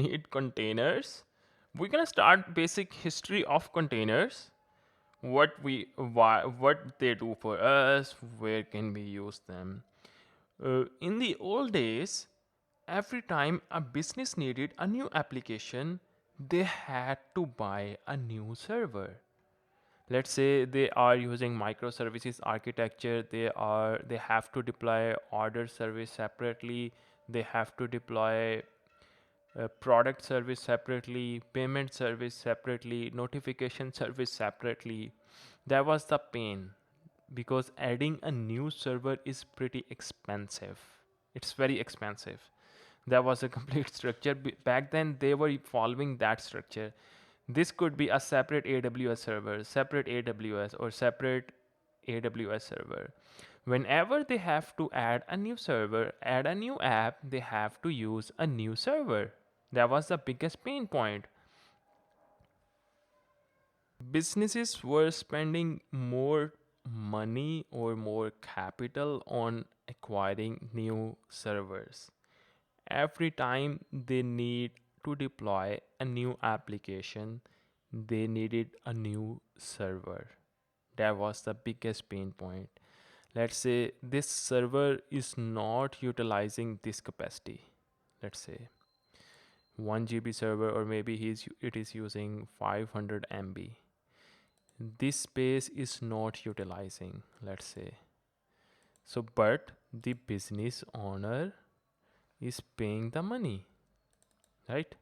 Need containers. We're gonna start basic history of containers. What they do for us, where can we use them. In the old days, every time a business needed a new application, they had to buy a new server. Let's say they are using microservices architecture, they have to deploy order service separately, they have to deploy product service separately, payment service separately, notification service separately. That was the pain, because adding a new server is pretty expensive. It's very expensive. That was a complete structure. Back then, they were following that structure. This could be a separate AWS server, separate AWS, or separate AWS server. Whenever they have to add a new server, add a new app, they have to use a new server. That was the biggest pain point. Businesses were spending more money or more capital on acquiring new servers. Every time they need to deploy a new application, they needed a new server. That was the biggest pain point. Let's say this server is not utilizing this capacity. Let's say 1 GB server, or maybe it is using 500 MB. This space is not utilizing, let's say. So, but the business owner is paying the money, right?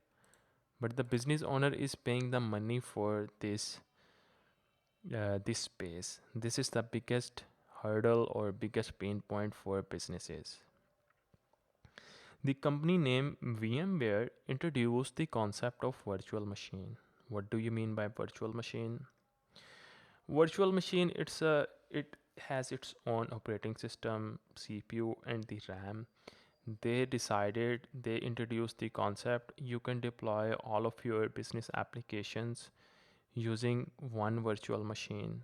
But the business owner is paying the money for this space. This is the biggest hurdle or biggest pain point for businesses. The company name VMware introduced the concept of virtual machine. What do you mean by virtual machine? Virtual machine, it has its own operating system, CPU, and the RAM. They introduced the concept you can deploy all of your business applications using one virtual machine.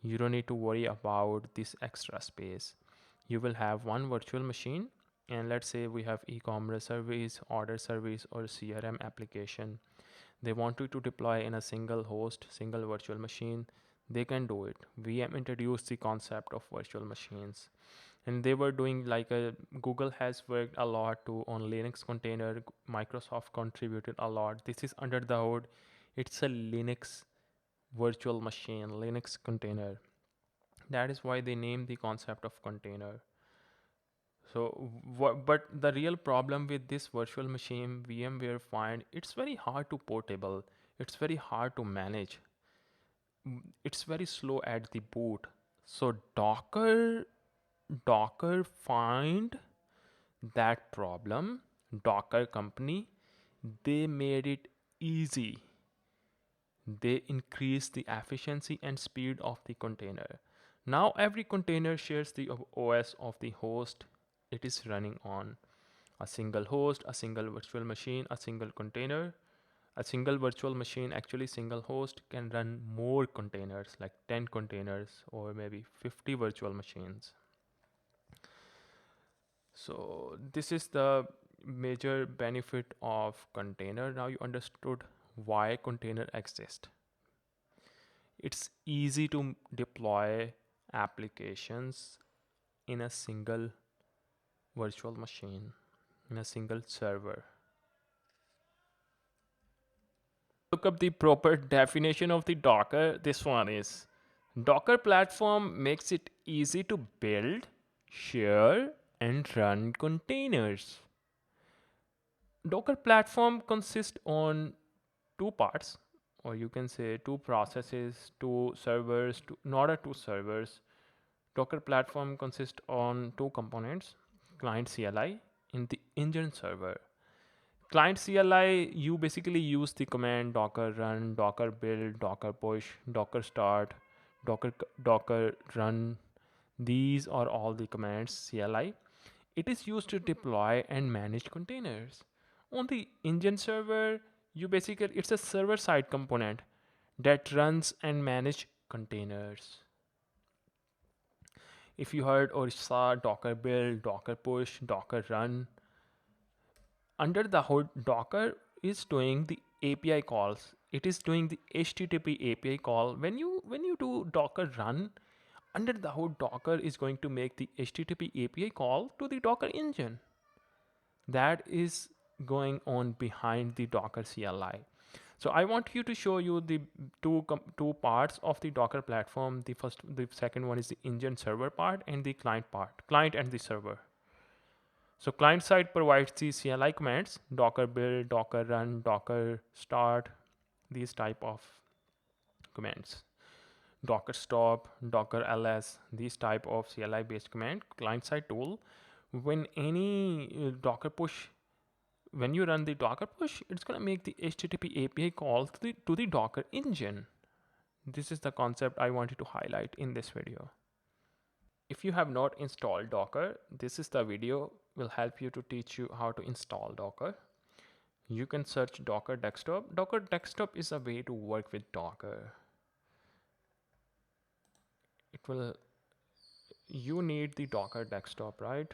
You don't need to worry about this extra space. You will have one virtual machine, and let's say we have e-commerce service, order service, or CRM application. They want you to deploy in a single host, single virtual machine. They can do it. VM introduced the concept of virtual machines, and they were doing like a Google has worked a lot too on Linux container. Microsoft contributed a lot. This is under the hood. It's a Linux virtual machine, Linux container. That is why they named the concept of container. So, but the real problem with this virtual machine VMware find, it's very hard to portable. It's very hard to manage. It's very slow at the boot. So Docker find that problem. Docker company, they made it easy. They increased the efficiency and speed of the container. Now every container shares the OS of the host it is running on. A single host, a single virtual machine, a single container. A single virtual machine, actually single host, can run more containers, like 10 containers or maybe 50 virtual machines. So this is the major benefit of container. Now you understood why container exist. It's easy to deploy applications in a single virtual machine, in a single server. Look up the proper definition of the Docker. This one is Docker platform makes it easy to build, share, and run containers. Docker platform consists on two parts, or you can say two processes, two servers, not a two servers. Docker platform consists on two components, client CLI and the engine server. Client CLI, you basically use the command docker run, docker build, docker push, docker start, docker run. These are all the commands CLI. It is used to deploy and manage containers. On the engine server, it's a server side component that runs and manage containers. If you heard or saw docker build, docker push, docker run, Under the hood, Docker is doing the API calls. It is doing the HTTP API call. When you do Docker run, under the hood, Docker is going to make the HTTP API call to the Docker engine. That is going on behind the Docker CLI. So I want you to show you the two parts of the Docker platform. The second one is the engine server part and the client part, client and the server. So client side provides the CLI commands, Docker build, Docker run, Docker start, these type of commands. Docker stop, Docker ls, these type of CLI based command, client side tool. When any Docker push, when you run the Docker push, it's gonna make the HTTP API call to the Docker engine. This is the concept I wanted to highlight in this video. If you have not installed Docker, this is the video will help you to teach you how to install Docker. You can search Docker Desktop. Docker Desktop is a way to work with Docker. You need the Docker Desktop, right?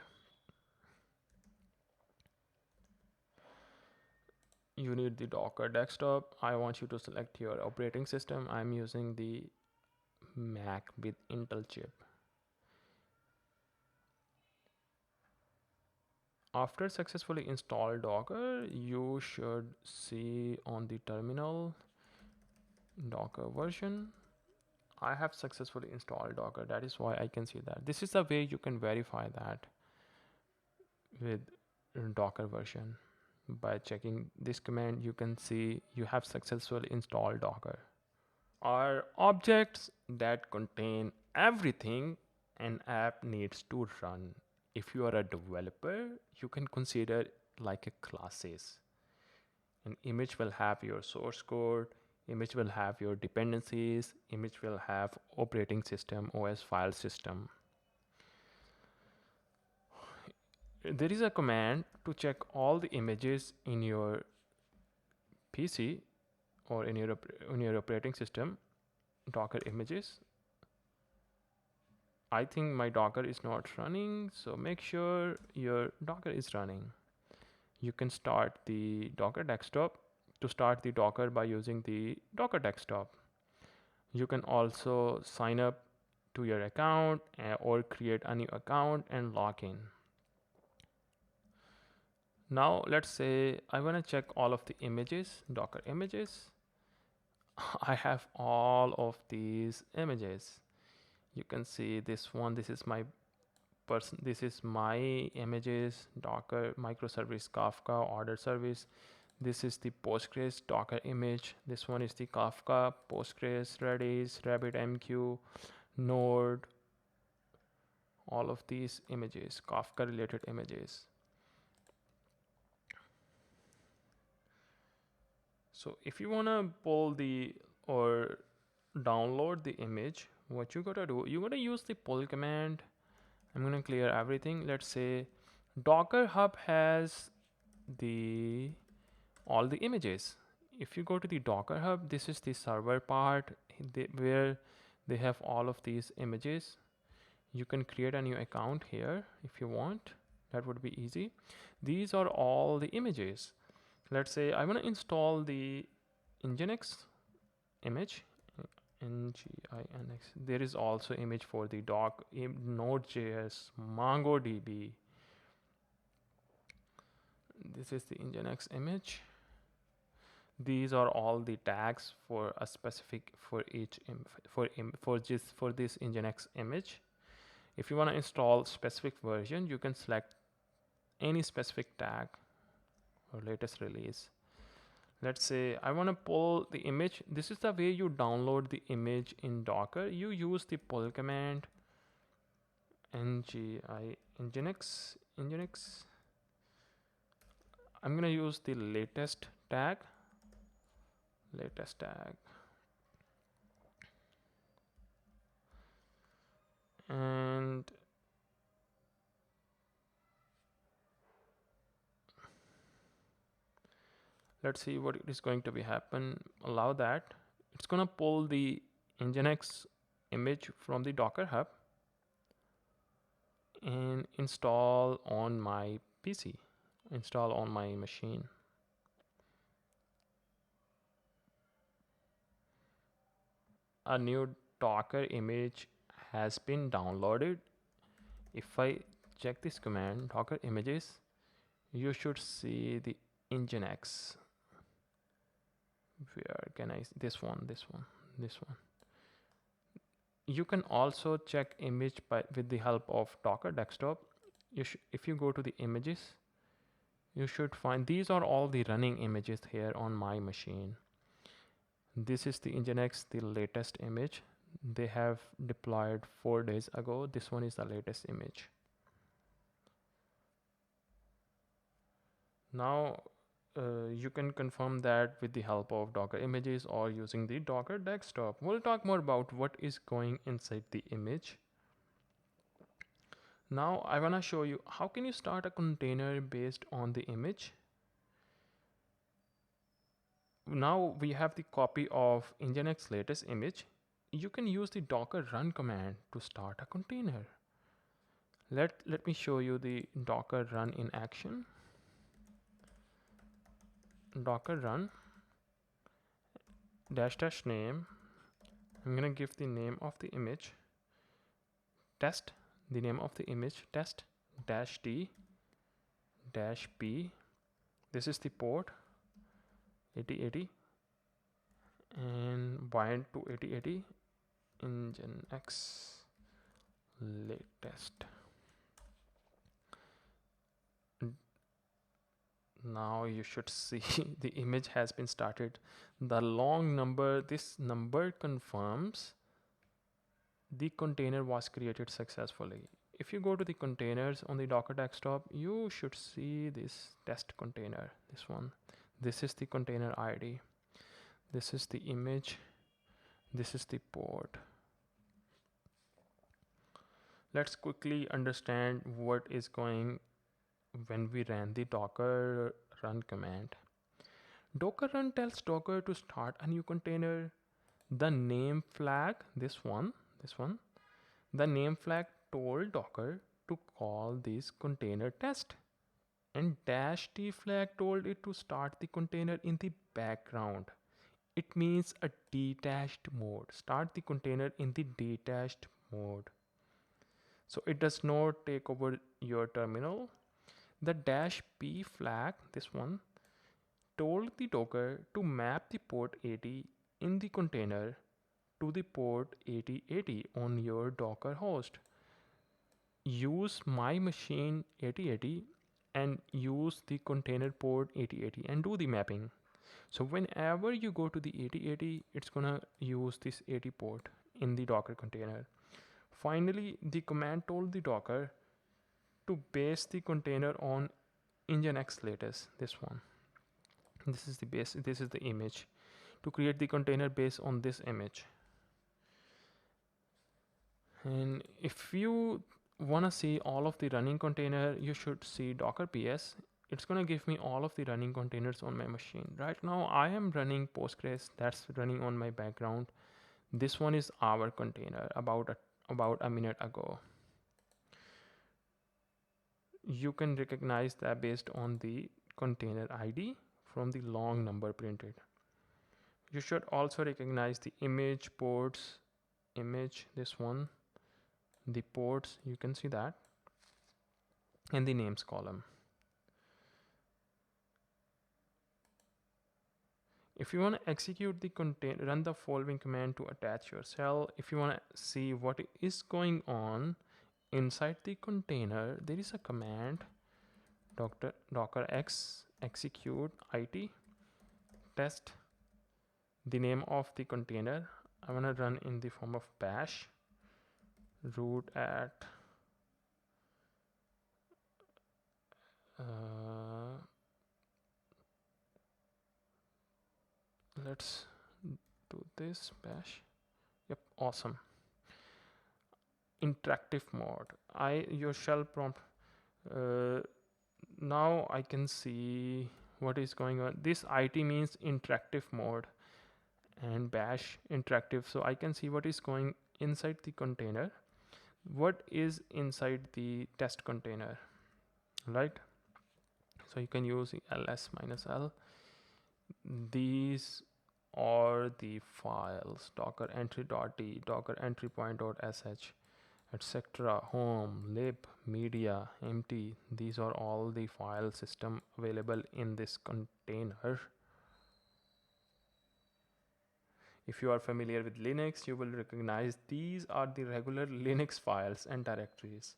You need the Docker Desktop. I want you to select your operating system. I'm using the Mac with Intel chip. After successfully install Docker, you should see on the terminal Docker version. I have successfully installed Docker. That is why I can see that. This is the way you can verify that with Docker version. By checking this command, you can see you have successfully installed Docker. Are objects that contain everything an app needs to run. If you are a developer, you can consider like a classes. An image will have your source code, image will have your dependencies, image will have operating system, OS file system. There is a command to check all the images in your PC or in your operating system, Docker images. I think my Docker is not running, so make sure your Docker is running. You can start the Docker desktop to start the Docker by using the Docker desktop. You can also sign up to your account or create a new account and log in. Now let's say I want to check all of the images, Docker images. I have all of these images. You can see this one. This is my images, Docker microservice, Kafka order service. This is the Postgres Docker image. This one is the Kafka, Postgres, Redis, RabbitMQ, Node. All of these images, Kafka related images. So if you want to pull or download the image, what you gotta do, you gotta use the pull command. I'm gonna clear everything. Let's say Docker Hub has all the images. If you go to the Docker Hub, this is the server part where they have all of these images. You can create a new account here if you want. That would be easy. These are all the images. Let's say I want to install the Nginx image, Nginx. There is also image for the Node.js, MongoDB. This is the Nginx image. These are all the tags for a specific for each for this Nginx image. If you want to install specific version, you can select any specific tag or latest release. Let's say I want to pull the image. This is the way you download the image in Docker. You use the pull command nginx. I'm gonna use the latest tag. And let's see what is going to be happen. Allow that. It's gonna pull the Nginx image from the Docker Hub and install on my PC. install on my machine. A new Docker image has been downloaded. If I check this command, Docker images, you should see the Nginx. Where can I? This one. You can also check image with the help of Docker desktop. If you go to the images, you should find these are all the running images here on my machine. This is the Nginx, the latest image. They have deployed 4 days ago. This one is the latest image. Now you can confirm that with the help of Docker images or using the Docker desktop. We'll talk more about what is going inside the image. Now I want to show you how can you start a container based on the image. Now we have the copy of Nginx latest image. You can use the docker run command to start a container. Let me show you the docker run in action. Docker run dash name. I'm gonna give the name of the image test, the name of the image test -d -p. This is the port 8080 and bind to 8080 Nginx latest. Now you should see the image has been started. The long number, this number confirms the container was created successfully. If you go to the containers on the Docker desktop, you should see this test container, this one. This is the container ID. This is the image. This is the port. Let's quickly understand what is going when we ran the docker run command. Docker run tells Docker to start a new container. The name flag, this one, the name flag told Docker to call this container test, and -t flag told it to start the container in the background. It means a detached mode. Start the container in the detached mode. So it does not take over your terminal. The -p flag, this one, told the Docker to map the port 80 in the container to the port 8080 on your Docker host. Use my machine 8080 and use the container port 8080 and do the mapping. So whenever you go to the 8080, it's gonna use this 80 port in the Docker container. Finally, the command told the Docker to base the container on Nginx latest, this one. This is the base, this is the image. To create the container based on this image. And if you want to see all of the running container, you should see Docker PS. It's going to give me all of the running containers on my machine. Right now I am running Postgres, that's running on my background. This one is our container about a minute ago. You can recognize that based on the container ID from the long number printed. You should also recognize the image ports, image, this one, the ports, you can see that, and the names column. If you want to execute the container, run the following command to attach your cell. If you want to see what is going on inside the container, there is a command docker x execute it test, the name of the container. I want to run in the form of bash root at let's do this bash. Yep, awesome. Interactive mode. Your shell prompt. Now I can see what is going on. This IT means interactive mode and bash interactive. So I can see what is going inside the container. What is inside the test container, right? So you can use ls-l. These are the files: docker entry.d, docker entry point.sh, etc., home, lib, media, empty. These are all the file system available in this container. If you are familiar with Linux, you will recognize these are the regular Linux files and directories.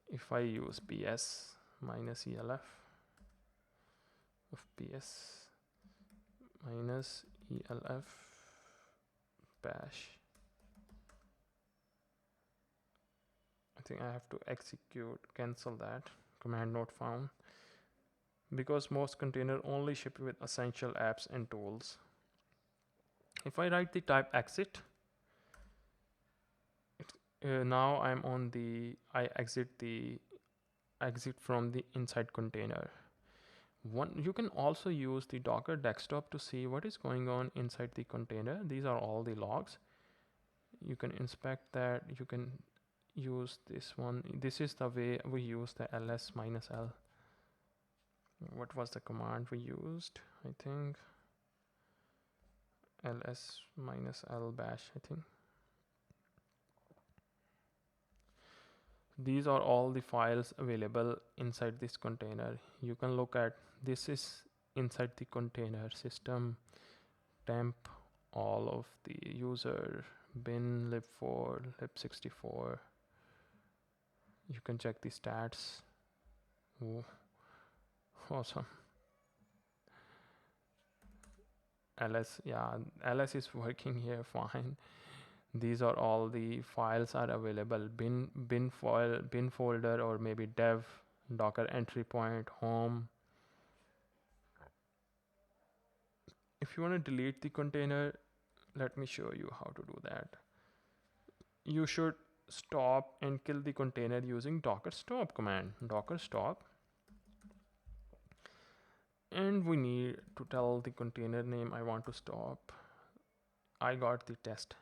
If I use ps -elf of ps -elf bash, I think I have to cancel that command not found, because most container only ship with essential apps and tools. If I write the type exit, now I'm on the, I exit from the inside container. You can also use the Docker desktop to see what is going on inside the container. These are all the logs. You can inspect that. You can use this one. This is the way we use the ls-l. What was the command we used? I think ls-l bash, I think. These are all the files available inside this container. You can look at, this is inside the container: system, temp, all of the user, bin, lib4, lib64. You can check the stats. Ooh, awesome. ls, yeah, ls is working here fine. These are all the files are available: bin file, bin folder, or maybe dev, docker entry point, home. If you want to delete the container, let me show you how to do that. You should stop and kill the container using docker stop command. Docker stop, and we need to tell the container name I want to stop. I got the test.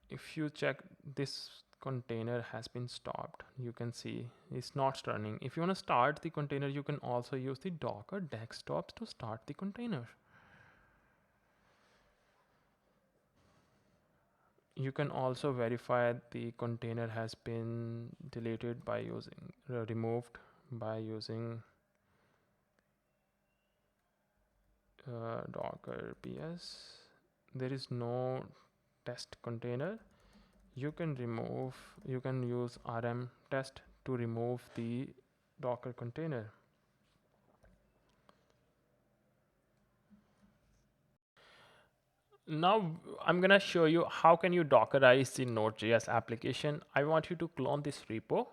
If you check, this container has been stopped. You can see it's not running. If you want to start the container, you can also use the docker desktop to start the container. You can also verify the container has been deleted by using removed by using docker ps. There is no test container. You can use rm test to remove the docker container. Now I'm gonna show you how can you Dockerize the Node.js application. I want you to clone this repo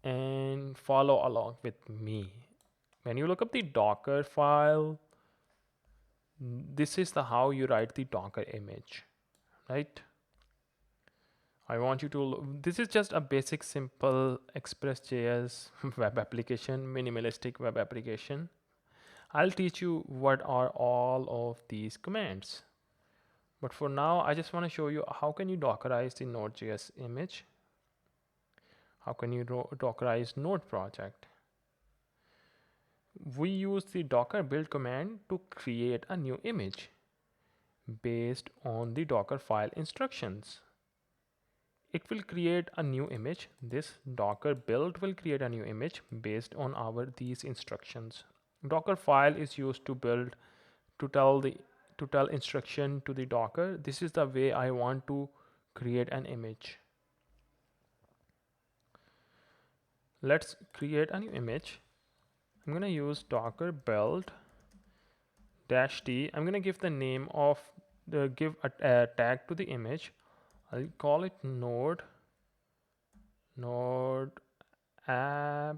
and follow along with me. When you look up the Docker file, this is the how you write the Docker image, right? I want you to, this is just a basic simple Express.js web application, minimalistic web application. I'll teach you what are all of these commands. But for now, I just want to show you how can you Dockerize the Node.js image. How can you Dockerize Node project? We use the docker build command to create a new image based on the Docker file instructions. It will create a new image. This docker build will create a new image based on these instructions. Docker file is used to build, to tell instruction to the docker. This is the way I want to create an image. Let's create a new image. I'm gonna use docker build -t. I'm gonna give the name of give a tag to the image. I'll call it node app,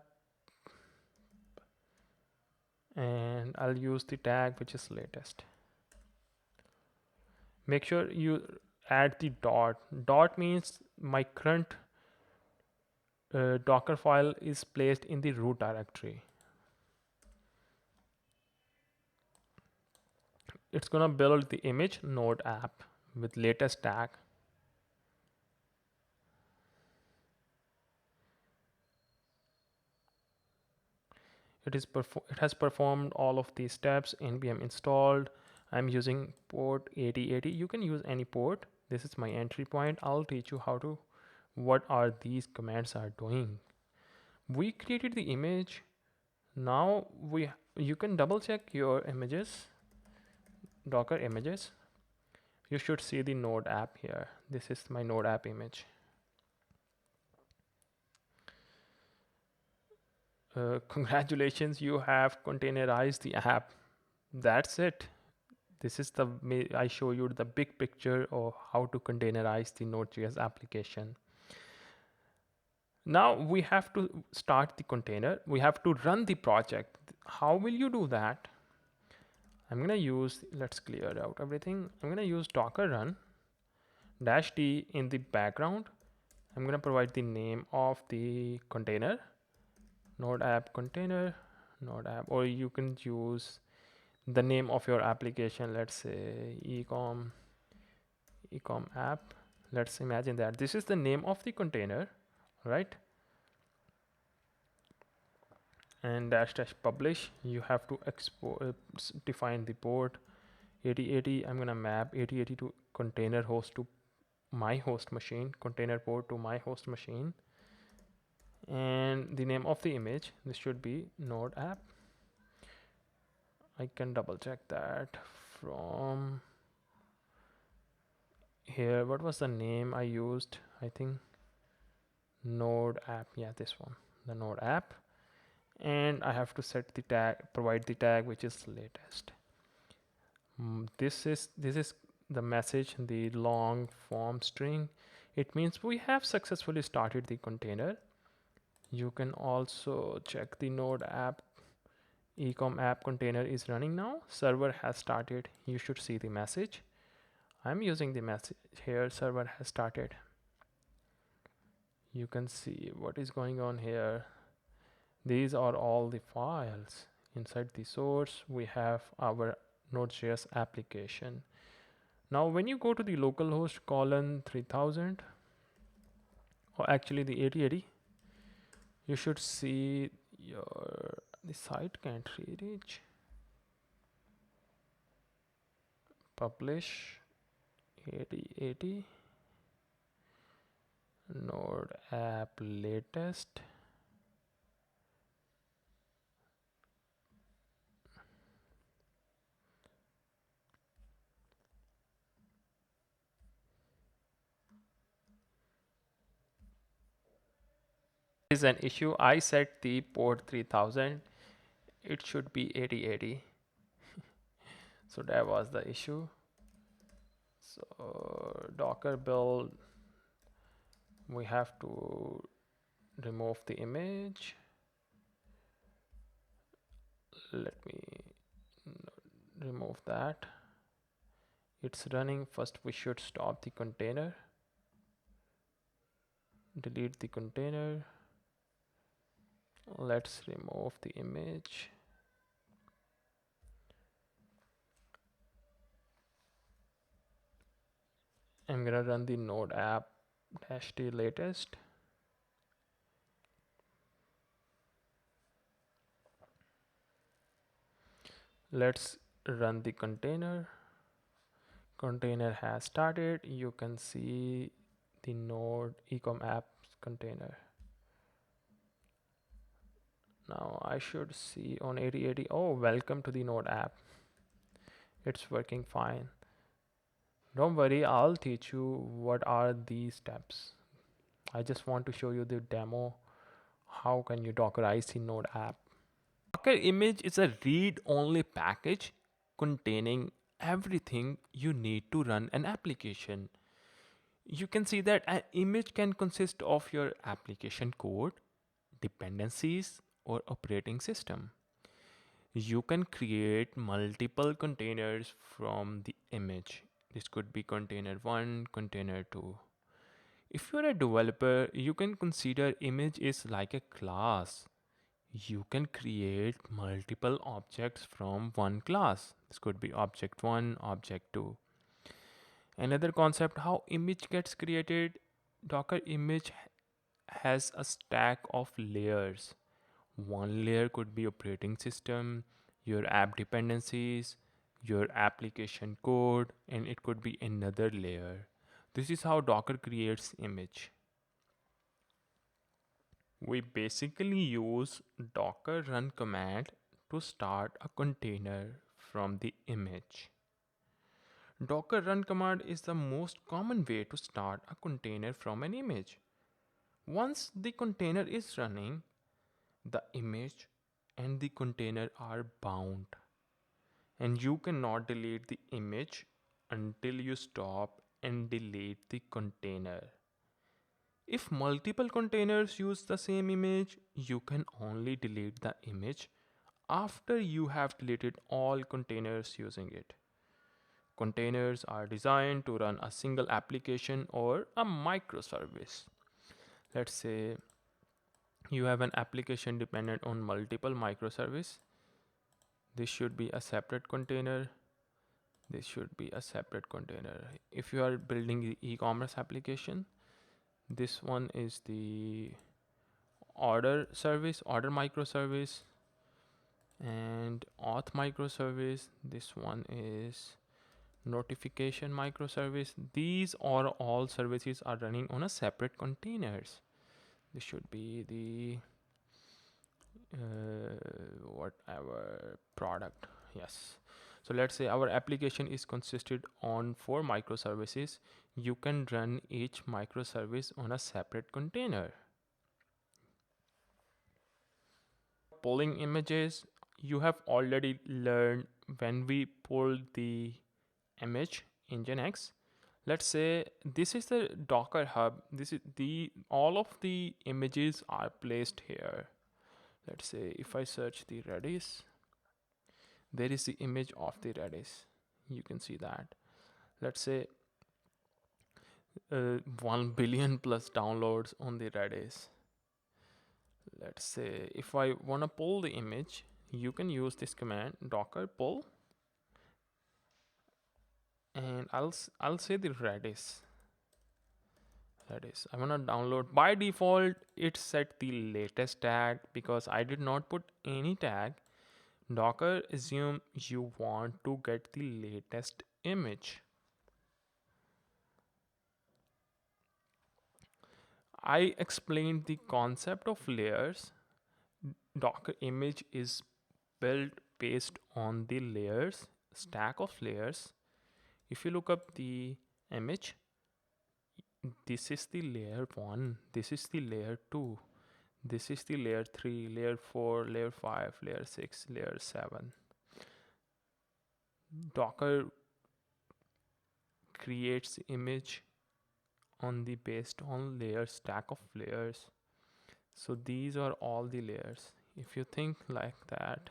and I'll use the tag which is latest. Make sure you add the dot. Dot means my current docker file is placed in the root directory. It's gonna build the image node app with latest tag. it has performed all of these steps. npm installed. I'm using port 8080. You can use any port. This is my entry point. I'll teach you how to what are these commands are doing. We created the image. Now you can double check your images, Docker images. You should see the Node app here. This is my Node app image. Congratulations, you have containerized the app. That's it. This is I show you the big picture of how to containerize the Node.js application. Now we have to start the container. We have to run the project. How will you do that? I'm gonna use, let's clear out everything. I'm gonna use docker run -d in the background. I'm gonna provide the name of the container, node app container, node app, or you can use the name of your application. Let's say ecom app. Let's imagine that this is the name of the container, right? And dash publish. You have to export, define the port 8080. I'm gonna map 8080 to container host to my host machine, container port to my host machine. And the name of the image, this should be node app. I can double check that from here. What was the name I used? I think node app. Yeah, this one, the node app. And I have to set the tag, provide the tag which is latest. This is the message, the long form string. It means we have successfully started the container. You can also check the node app. Ecom app container is running now. Server has started. You should see the message. I'm using the message here. Server has started. You can see what is going on here. These are all the files. Inside the source, we have our Node.js application. Now, when you go to the localhost colon 3000, or actually the 8080, you should see the site can't reach. Publish 8080 node app latest. Is an issue. I set the port 3000. It should be 8080. So that was the issue. So docker build, we have to remove the image. Let me remove that. It's running. First we should stop the container, delete the container. Let's remove the image. I'm gonna run the node app -t latest. Let's run the container. Container has started. You can see the node ecom apps container. Now I should see on 8080. Oh, welcome to the node app. It's working fine. Don't worry, I'll teach you what are these steps. I just want to show you the demo. How can you Dockerize the node app? Docker image is a read-only package containing everything you need to run an application. You can see that an image can consist of your application code, dependencies, or operating system. You can create multiple containers from the image. This could be container 1, container 2. If you're a developer, you can consider image is like a class. You can create multiple objects from one class. This could be object 1, object 2. Another concept, how image gets created. Docker image has a stack of layers. One layer could be operating system, your app dependencies, your application code, and it could be another layer. This is how Docker creates image. We basically use docker run command to start a container from the image. Docker run command is the most common way to start a container from an image. Once the container is running, the image and the container are bound, and you cannot delete the image until you stop and delete the container. If multiple containers use the same image, you can only delete the image after you have deleted all containers using it. Containers are designed to run a single application or a microservice. Let's say you have an application dependent on multiple microservices. This should be a separate container. This should be a separate container. If you are building the e-commerce application, this one is the order service, order microservice, and auth microservice. This one is notification microservice. These are all services are running on a separate containers. This should be the whatever product. Yes. So let's say our application is consisted on 4 microservices. You can run each microservice on a separate container. Pulling images, you have already learned when we pull the image in Nginx. Let's say this is the Docker hub. This is the all of the images are placed here. Let's say if I search the Redis, there is the image of the Redis. You can see that. Let's say 1 billion plus downloads on the Redis. Let's say if I want to pull the image, you can use this command docker pull, and I'll say the Redis. I want to download. By default, it set the latest tag because I did not put any tag. Docker assume you want to get the latest image. I explained the concept of layers. Docker image is built based on the layers, stack of layers. If you look up the image, this is the layer 1, this is the layer 2, this is the layer 3, layer 4, layer 5, layer 6, layer 7. Docker creates image on the based on layer stack of layers. So these are all the layers. If you think like that,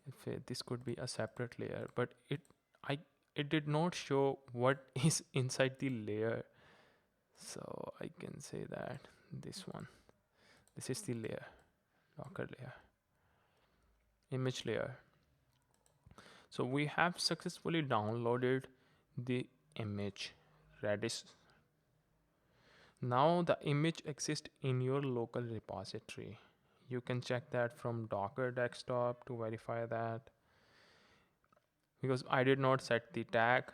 if this could be a separate layer, but it did not show what is inside the layer. So I can say that this is the layer, Docker layer, image layer. So we have successfully downloaded the image Redis. Now the image exists in your local repository. You can check that from Docker desktop to verify that. Because I did not set the tag,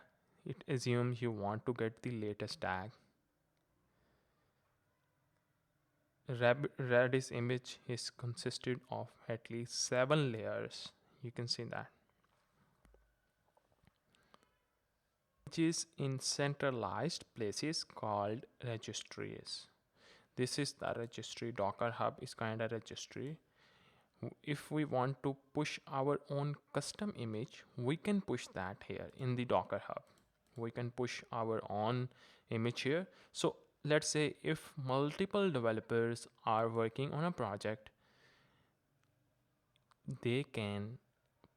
it assumes you want to get the latest tag. Redis image is consisted of at least 7 layers. You can see that. Which is in centralized places called registries. This is the registry. Docker Hub is kind of registry. If we want to push our own custom image, we can push that here in the Docker Hub. We can push our own image here. So let's say if multiple developers are working on a project, they can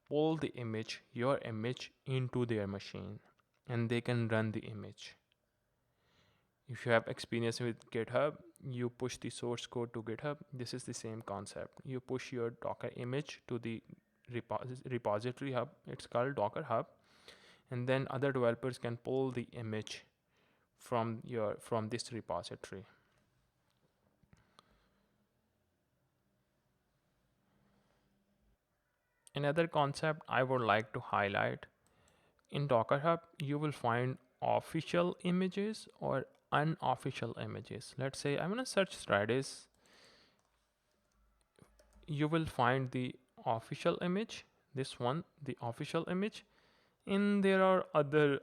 pull the image, your image, into their machine, and they can run the image. If you have experience with GitHub, you push the source code to GitHub. This is the same concept. You push your Docker image to the repository hub. It's called Docker Hub, and then other developers can pull the image from this repository. Another concept I would like to highlight, in Docker Hub, you will find official images or unofficial images. Let's say I'm gonna search Redis. You will find the official image, this one, the official image, and there are other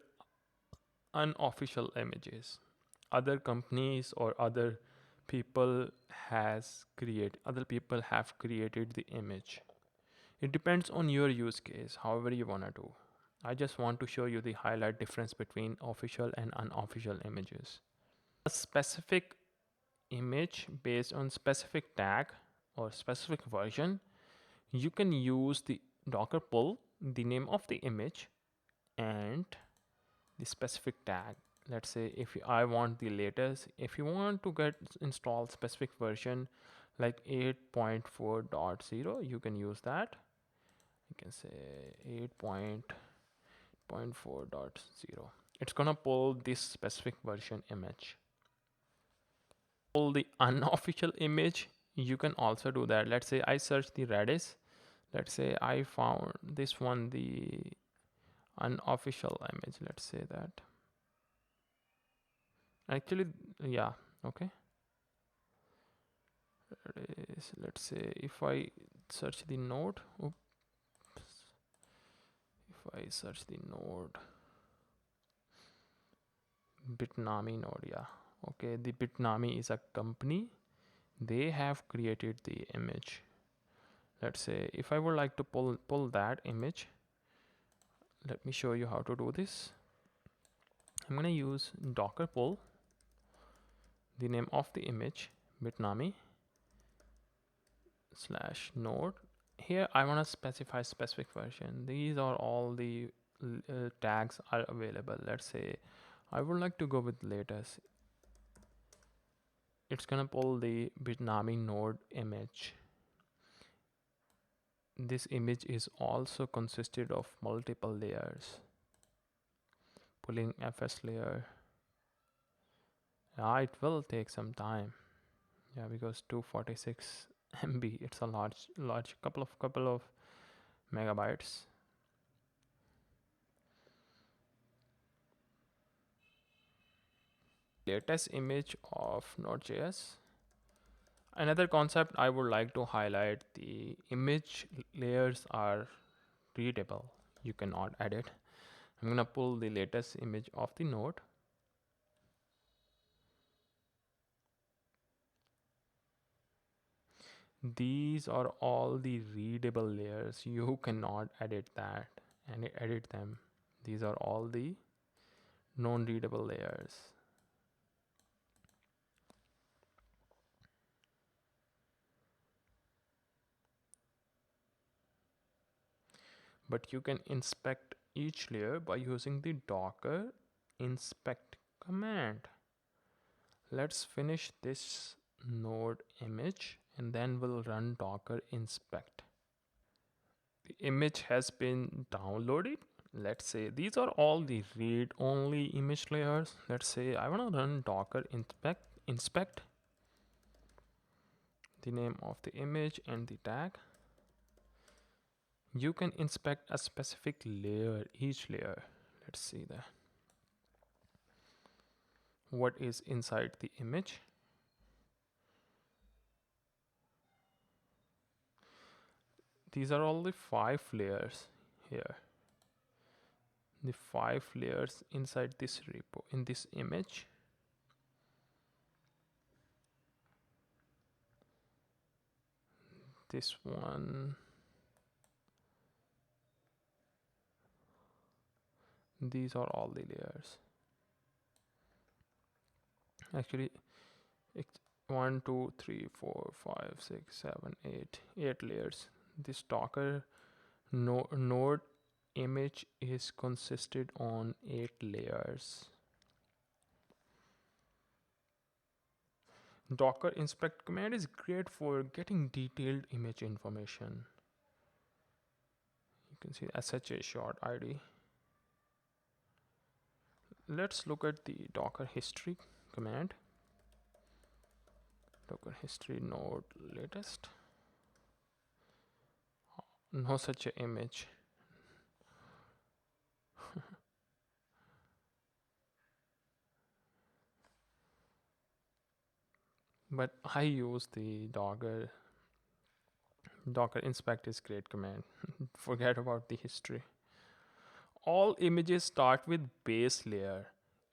unofficial images. Other companies or other people have created the image. It depends on your use case, however you wanna do. I just want to show you the highlight difference between official and unofficial images. A specific image based on specific tag or specific version, you can use the Docker pull, the name of the image, and the specific tag. Let's say if I want the latest, if you want to get installed specific version like 8.4.0, you can use that. You can say 8.4.0. It's gonna pull this specific version image. Pull the unofficial image, you can also do that. Let's say I search the Redis. Let's say I found this one, the unofficial image. Let's say that. Actually, yeah, okay. Let's say if I search the node, oops, if I search the node, Bitnami node, yeah, okay. The Bitnami is a company. They have created the image. Let's say if I would like to pull that image, let me show you how to do this. I'm gonna use Docker pull, the name of the image, Bitnami / node. Here I want to specify specific version. These are all the tags are available. Let's say I would like to go with latest. It's gonna pull the Bitnami node image. This image is also consisted of multiple layers. Pulling FS layer. Yeah, it will take some time. Yeah, because 246 MB, it's a large couple of megabytes. Latest image of Node.js. Another concept I would like to highlight, the image layers are readable. You cannot edit. I'm gonna pull the latest image of the node. These are all the readable layers. You cannot edit that and edit them. These are all the non-readable layers. But you can inspect each layer by using the docker inspect command. Let's finish this node image and then we'll run docker inspect. The image has been downloaded. Let's say these are all the read only image layers. Let's say I want to run docker inspect the name of the image and the tag. You can inspect a specific layer, each layer. Let's see that. What is inside the image? These are all the 5 layers here. The 5 layers inside this repo, in this image. This one. These are all the layers. Actually, it's 1, 2, 3, 4, 5, 6, 7, 8 layers. This Docker node image is consisted on 8 layers. Docker inspect command is great for getting detailed image information. You can see SHA short ID. Let's look at the Docker history command. Docker history node latest. No such a image. But I use the Docker inspect is great command. Forget about the history. All images start with base layer,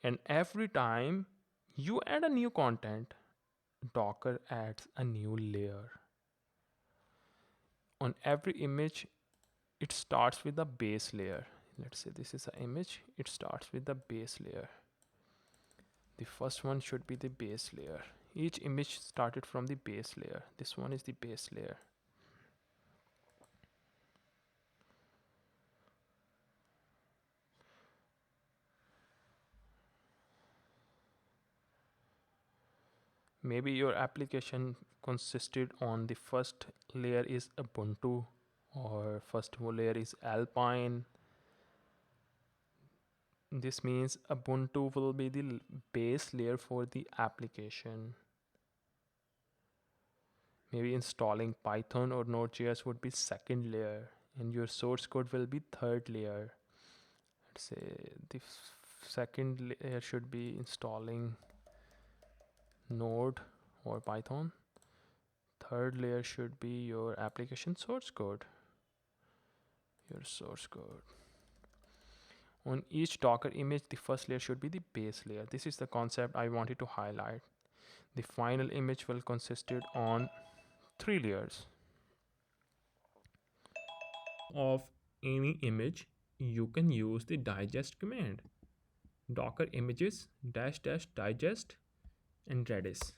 and every time you add a new content, Docker adds a new layer. On every image, it starts with the base layer. Let's say this is an image, it starts with the base layer. The first one should be the base layer. Each image started from the base layer. This one is the base layer. Maybe your application consisted on the first layer is Ubuntu, or first layer is Alpine. This means Ubuntu will be the base layer for the application. Maybe installing Python or Node.js would be second layer, and your source code will be third layer. Let's say the second layer should be installing Node or Python. Third layer should be your application source code. Your source code. On each Docker image, the first layer should be the base layer. This is the concept I wanted to highlight. The final image will consisted on 3 layers. Of any image, you can use the digest command. Docker images dash dash digest and Redis.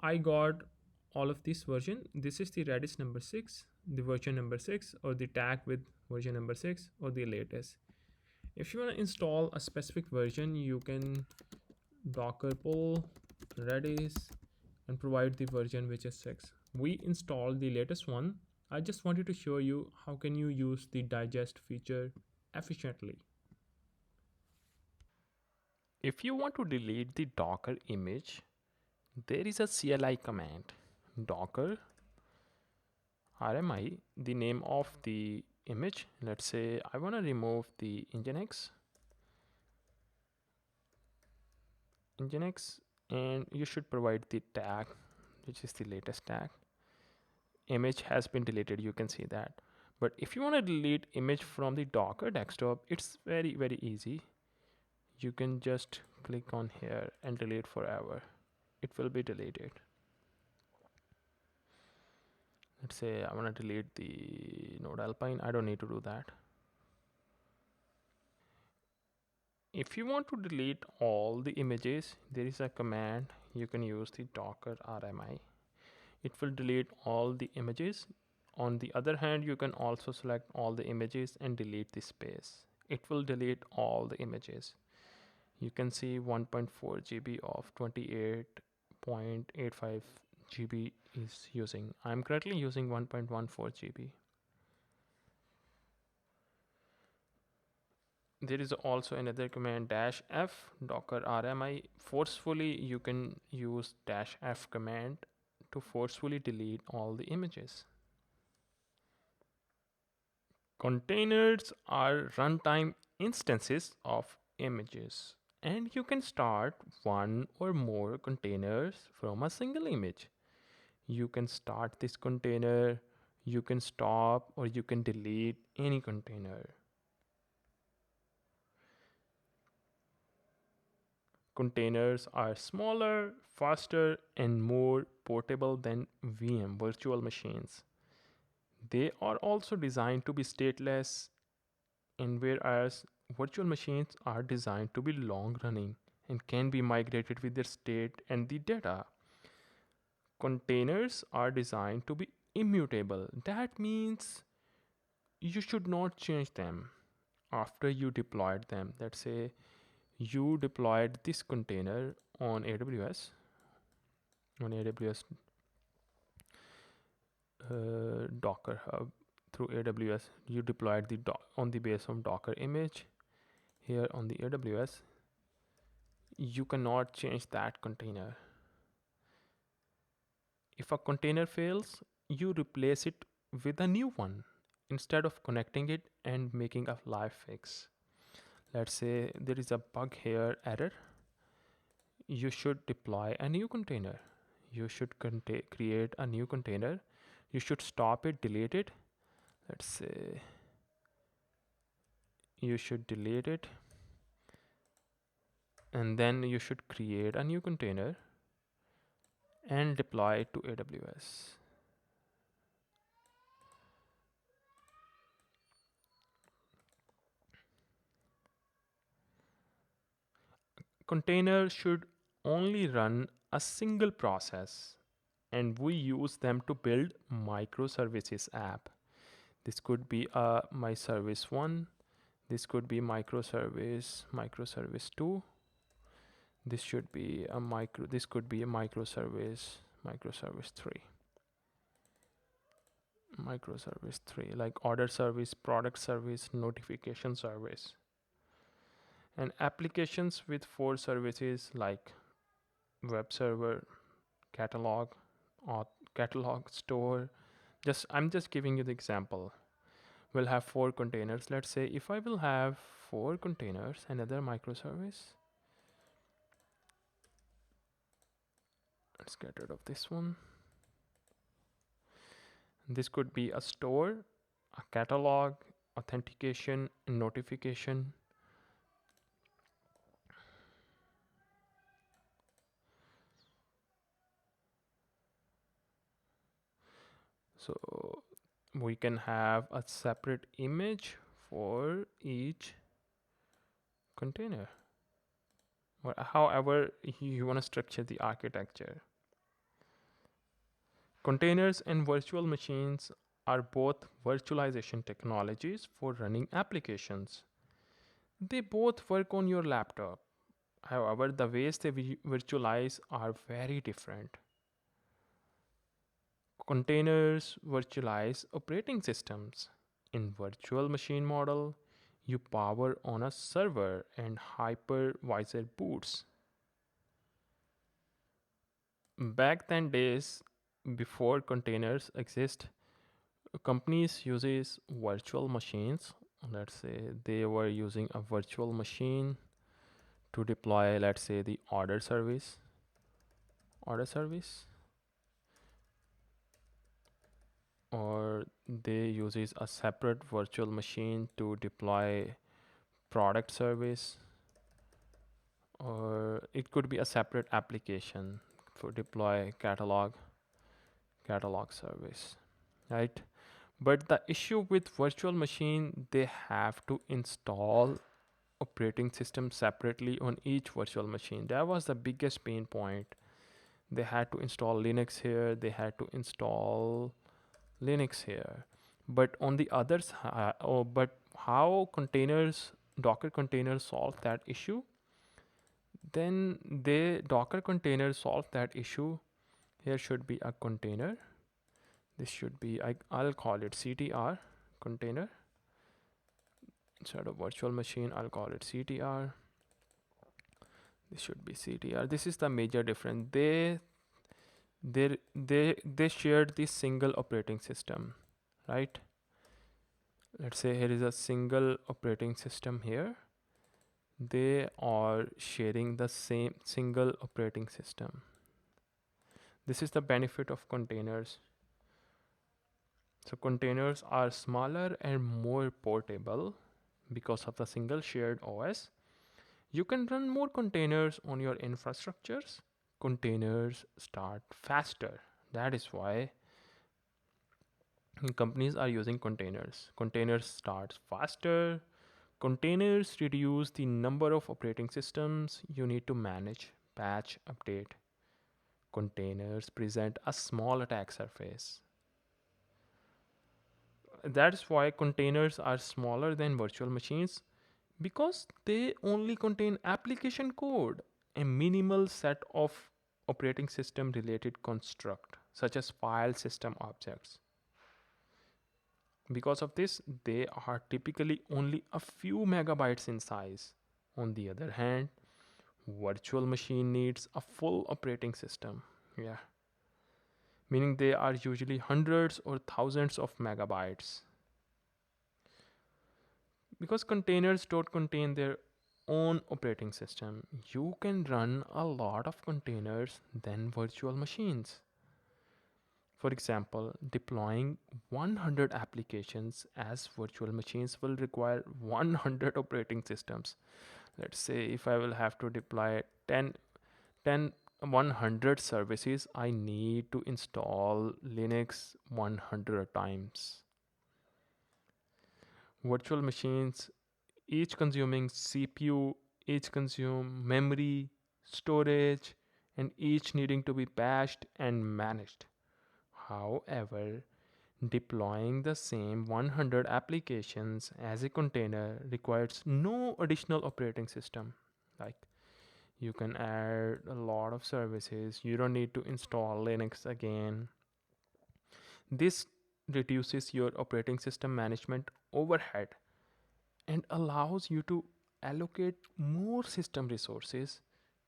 I got all of this version. This is the Redis number 6, the version number 6, or the tag with version number 6, or the latest. If you want to install a specific version, you can docker pull Redis and provide the version which is 6. We installed the latest one. I just wanted to show you how can you use the digest feature efficiently. If you want to delete the Docker image, there is a CLI command, docker RMI, the name of the image. Let's say I want to remove the Nginx, and you should provide the tag, which is the latest tag. Image has been deleted, you can see that. But if you want to delete image from the Docker desktop, it's very easy. You can just click on here and delete forever. It will be deleted. Let's say I want to delete the Node Alpine. I don't need to do that. If you want to delete all the images, there is a command. You can use the docker RMI. It will delete all the images. On the other hand, you can also select all the images and delete the space. It will delete all the images. You can see 1.4 GB of 28.85 GB is using. I'm currently using 1.14 GB. There is also another command -f docker RMI. Forcefully, you can use -f command to forcefully delete all the images. Containers are runtime instances of images, and you can start one or more containers from a single image. You can start this container, you can stop, or you can delete any container. Containers are smaller, faster, and more portable than VM virtual machines. They are also designed to be stateless, and whereas virtual machines are designed to be long running and can be migrated with their state and the data, containers are designed to be immutable. That means you should not change them after you deployed them. Let's say you deployed this container on AWS, Docker Hub through AWS. You deployed the on the base of Docker image here on the AWS. You cannot change that container. If a container fails, you replace it with a new one. instead of connecting it and making a live fix. Let's say there is a bug here, error. You should deploy a new container. You should create a new container. You should stop it, delete it. Let's say you should delete it, and then you should create a new container and deploy it to AWS. Containers should only run a single process, and we use them to build microservices app. This could be a my service 1, this could be microservice 2, this should be a this could be a microservice 3, like order service, product service, notification service. And applications with 4 services like web server, catalog, or catalog store. I'm just giving you the example. We'll have 4 containers. Let's say if I will have 4 containers, another microservice. Let's get rid of this one. This could be a store, a catalog, authentication, notification. So we can have a separate image for each container, or however you want to structure the architecture. Containers and virtual machines are both virtualization technologies for running applications. They both work on your laptop. However, the ways they virtualize are very different. Containers virtualize operating systems. In virtual machine model, you power on a server and hypervisor boots. Back then days, before containers exist, companies uses virtual machines. Let's say they were using a virtual machine to deploy, let's say, the order service, or they uses a separate virtual machine to deploy product service, or it could be a separate application for deploy catalog service, right? But the issue with virtual machine, they have to install operating system separately on each virtual machine. That was the biggest pain point. They had to install Linux here, they had to install Linux here. But on the other side, but how Docker containers solve that issue? Then Docker containers solve that issue. Here should be a container. This should be, I'll call it CTR container. Instead of virtual machine, I'll call it CTR. This should be CTR. This is the major difference. They shared this single operating system, right? Let's say here is a single operating system here. They are sharing the same single operating system. This is the benefit of containers. So containers are smaller and more portable because of the single shared OS. You can run more containers on your infrastructures. Containers start faster. That is why companies are using containers. Containers start faster. Containers reduce the number of operating systems you need to manage, patch, update. Containers present a small attack surface. That is why containers are smaller than virtual machines, because they only contain application code, a minimal set of operating system related construct, such as file system objects. Because of this, they are typically only a few megabytes in size. On the other hand, virtual machine needs a full operating system. Yeah. Meaning they are usually hundreds or thousands of megabytes. Because containers don't contain their own operating system, you can run a lot of containers than virtual machines. For example, deploying 100 applications as virtual machines will require 100 operating systems. Let's say if I will have to deploy 10 100 services, I need to install Linux 100 times. Virtual machines, each consuming CPU, each consume memory, storage, and each needing to be patched and managed. However, deploying the same 100 applications as a container requires no additional operating system. Like, you can add a lot of services, you don't need to install Linux again. This reduces your operating system management overhead and allows you to allocate more system resources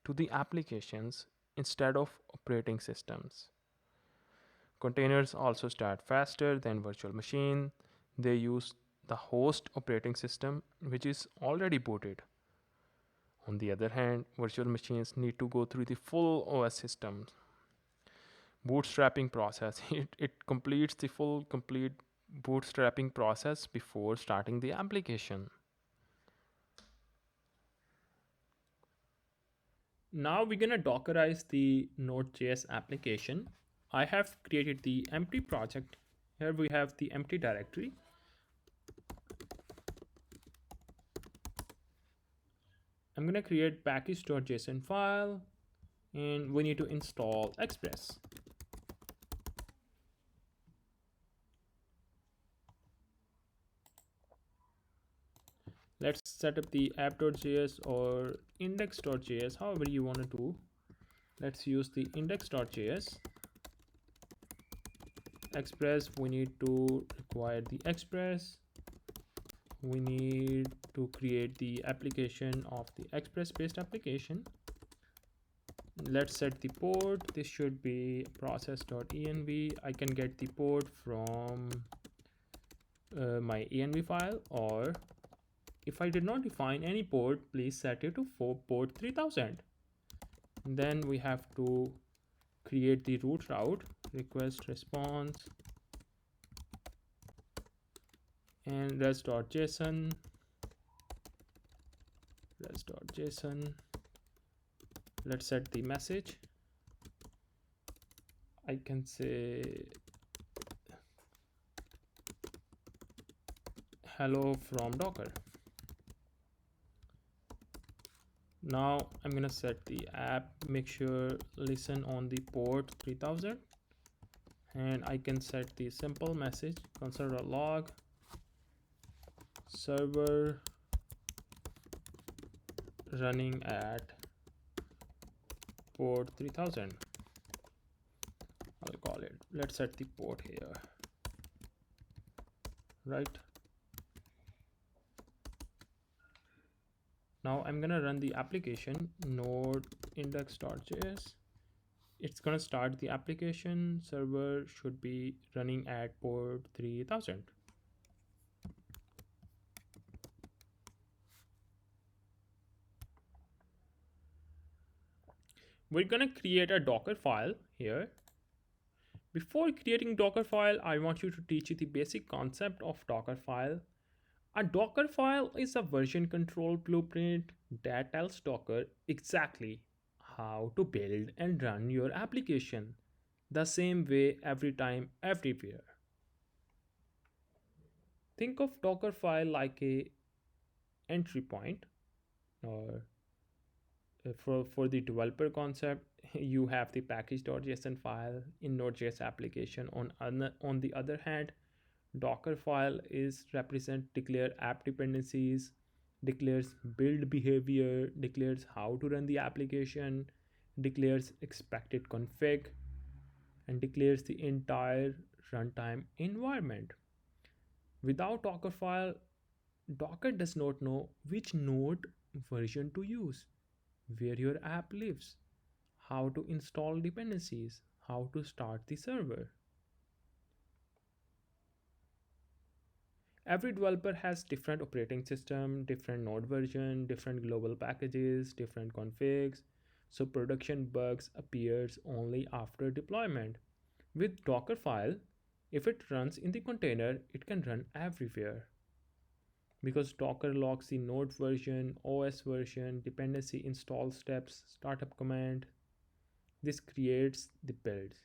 to the applications instead of operating systems. Containers also start faster than virtual machine. They use the host operating system which is already booted. On the other hand, virtual machines need to go through the full OS system bootstrapping process. It completes the full complete bootstrapping process before starting the application. Now we're gonna Dockerize the Node.js application. I have created the empty project. Here we have the empty directory. I'm gonna create package.json file and we need to install Express. Let's set up the app.js or index.js, however you want to do. Let's use the index.js. Express, we need to require the Express. We need to create the application of the Express based application. Let's set the port. This should be process.env. I can get the port from my env file, or if I did not define any port, please set it to port 3000. Then we have to create the root route, request response, and res.json. Let's set the message. I can say hello from Docker. Now I'm gonna set the app, make sure listen on the port 3000, and I can set the simple message console.log server running at port 3000. I'll call it. Let's set the port here, right? Now I'm gonna run the application node index.js. It's gonna start the application. Server should be running at port 3000. We're gonna create a Docker file here. Before creating Docker file, I want you to teach you the basic concept of Docker file. A Docker file is a version control blueprint that tells Docker exactly how to build and run your application the same way every time, everywhere. Think of Docker file like a entry point, or for the developer concept, you have the package.json file in Node.js application. On the other hand, Docker file is represent declare app dependencies, declares build behavior, declares how to run the application, declares expected config, and declares the entire runtime environment. Without Docker file, Docker does not know which node version to use, where your app lives, how to install dependencies, how to start the server. Every developer has different operating system, different node version, different global packages, different configs. So production bugs appears only after deployment. With Dockerfile, if it runs in the container, it can run everywhere because Docker logs the node version, OS version, dependency install steps, startup command. This creates the builds.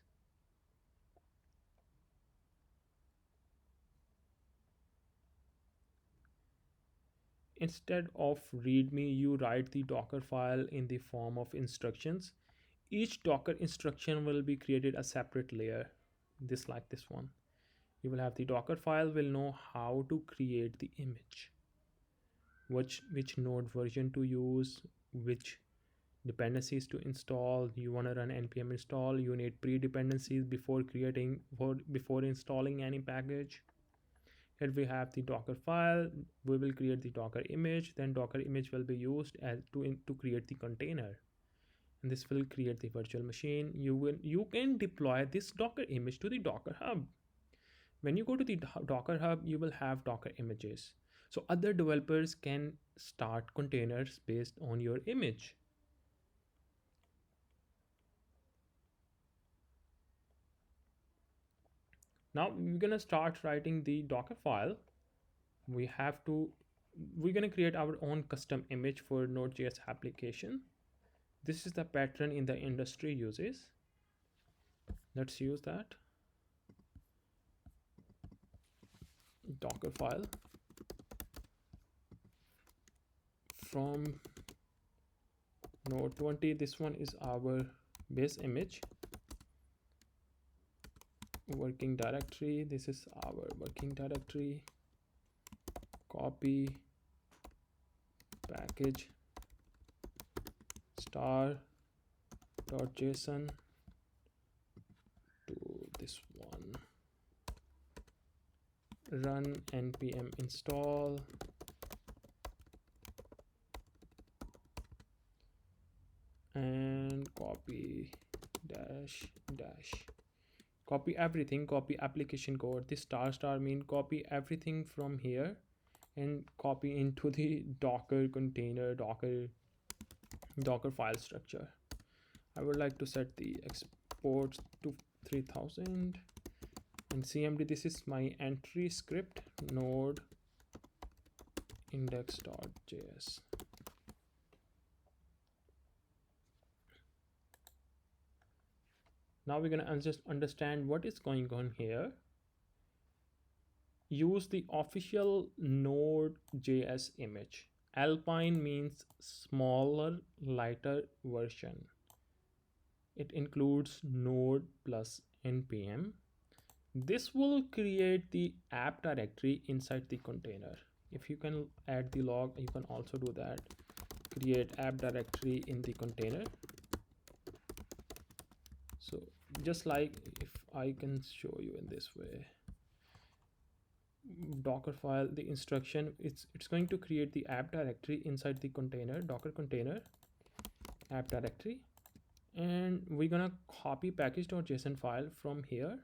Instead of readme, you write the Docker file in the form of instructions. Each Docker instruction will be created a separate layer, this like this one. You will have the Docker file will know how to create the image, which node version to use, which dependencies to install. You want to run npm install, you need pre-dependencies before installing any package. Here we have the Docker file. We will create the Docker image. Then Docker image will be used as to create the container, and this will create the virtual machine. You can deploy this Docker image to the Docker Hub. When you go to the Docker Hub, you will have Docker images. So other developers can start containers based on your image. Now we're gonna start writing the Docker file. We're gonna create our own custom image for Node.js application. This is the pattern in the industry uses. Let's use that. Docker file from node 20. This one is our base image. Working directory. This is our working directory. Copy package star.json to this one. Run npm install. And copy dash dash. Copy everything, copy application code. This star mean copy everything from here and copy into the Docker container, Docker file structure. I would like to set the exports to 3000 and cmd. This is my entry script, node index.js. Now we're gonna just understand what is going on here. Use the official Node.js image. Alpine means smaller, lighter version. It includes node plus npm. This will create the app directory inside the container. If you can add the log, you can also do that. Create app directory in the container. So just like if I can show you in this way, Docker file, the instruction, it's going to create the app directory inside the container, Docker container app directory, and we're gonna copy package.json file from here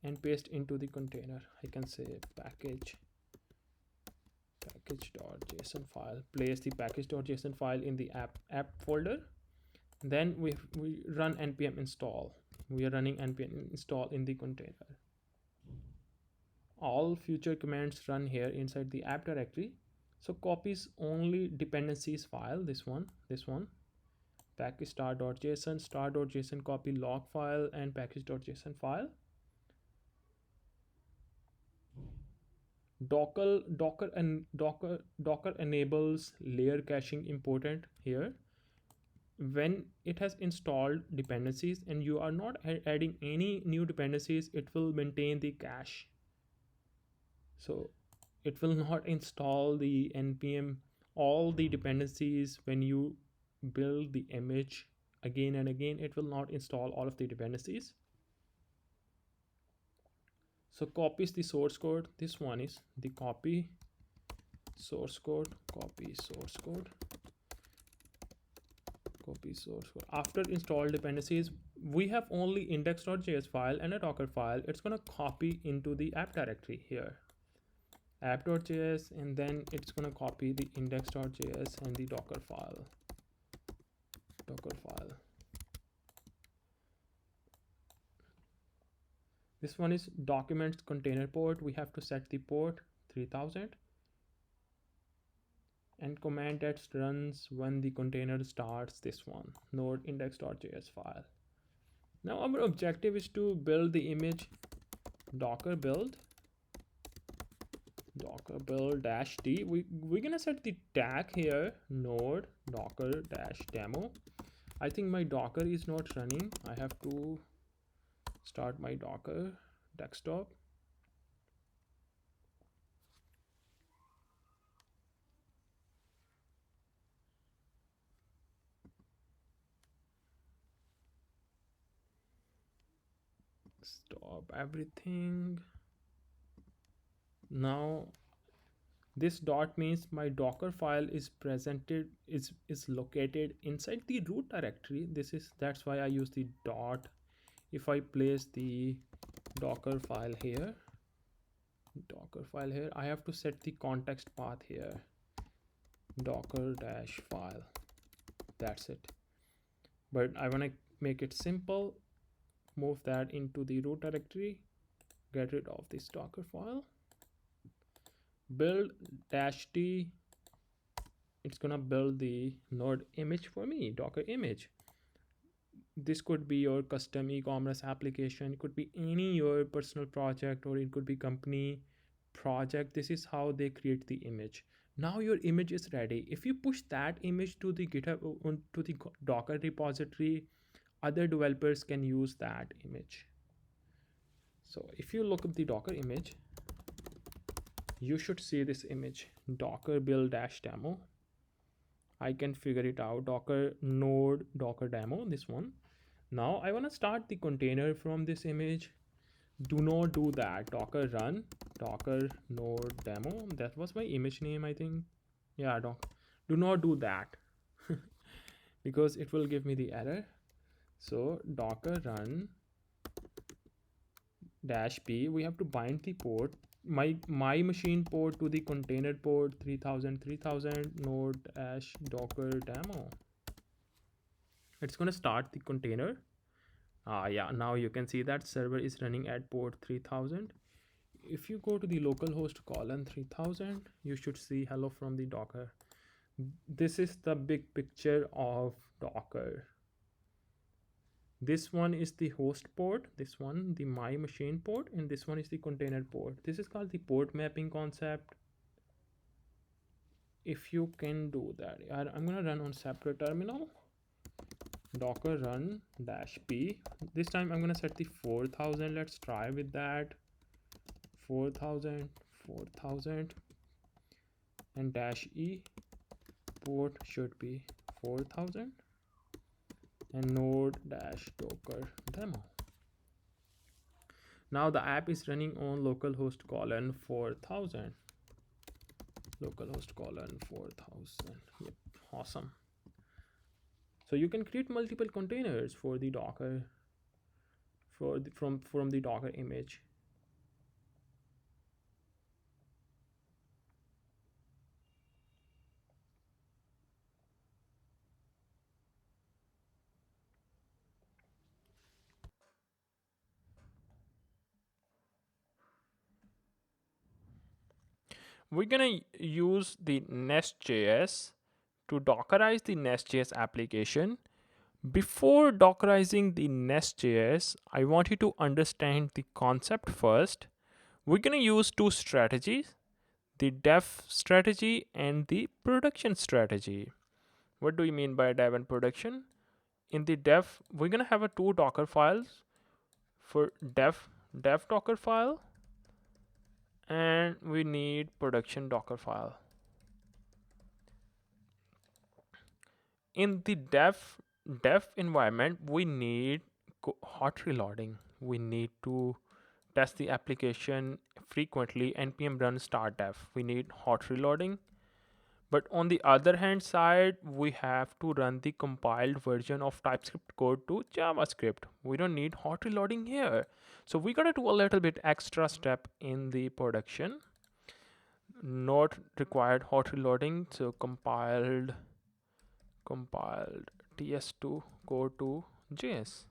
and paste into the container. I can say package.json file, place the package.json file in the app folder. Then we run npm install. We are running npm install in the container. All future commands run here inside the app directory. So copies only dependencies file, this one, package star.json copy log file and package.json file. Docker enables layer caching important here. When it has installed dependencies and you are not adding any new dependencies, it will maintain the cache. So it will not install the npm all the dependencies. When you build the image again and again, it will not install all of the dependencies. So copies the source code. This one is the copy source code. After install dependencies, we have only index.js file and a Docker file. It's going to copy into the app directory here. app.js, and then it's going to copy the index.js and the docker file. This one is documents container port. We have to set the port 3000, and command that runs when the container starts this one, node index.js file. Now our objective is to build the image. Docker build -d. We're gonna set the tag here, node docker -demo. I think my Docker is not running. I have to start my Docker desktop. Stop everything. Now this dot means my Docker file is located inside the root directory. That's why I use the dot. If I place the Docker file here, I have to set the context path here, docker-file. That's it. But I want to make it simple. Move that into the root directory, get rid of this Docker file, build -d. It's gonna build the node image for me, Docker image. This could be your custom e-commerce application, it could be any your personal project, or it could be company project. This is how they create the image. Now your image is ready. If you push that image to the GitHub, to the Docker repository, other developers can use that image. So if you look up the Docker image, you should see this image, docker build -demo. I can figure it out, docker node docker demo, this one. Now I want to start the container from this image. Do not do that. Docker run docker node demo. That was my image name, I think. Yeah, do not do that because it will give me the error. So docker run -p. We have to bind the port, my machine port, to the container port 3000 node docker demo. It's going to start the container. Yeah, now you can see that server is running at port 3000. If you go to the localhost :3000, you should see hello from the Docker. This is the big picture of Docker. This one is the host port, this one the my machine port, and this one is the container port. This is called the port mapping concept. If you can do that, I'm gonna run on separate terminal. Docker run -p. This time I'm gonna set the 4000. Let's try with that. 4000 and -e. Port should be 4000 and node docker demo. Now the app is running on localhost :4000. Localhost :4000. Yep, awesome. So you can create multiple containers for the Docker from the Docker image. We're gonna use the NestJS to Dockerize the NestJS application. Before Dockerizing the NestJS, I want you to understand the concept first. We're gonna use two strategies, the dev strategy and the production strategy. What do you mean by dev and production? In the dev, we're gonna have two Docker files. For dev Docker file, and we need production Docker file. In the dev environment, we need hot reloading. We need to test the application frequently. npm run start dev. We need hot reloading. But on the other hand side, we have to run the compiled version of TypeScript code to JavaScript. We don't need hot reloading here. So we gotta do a little bit extra step in the production. not required hot reloading, so compiled ts2 code to JS.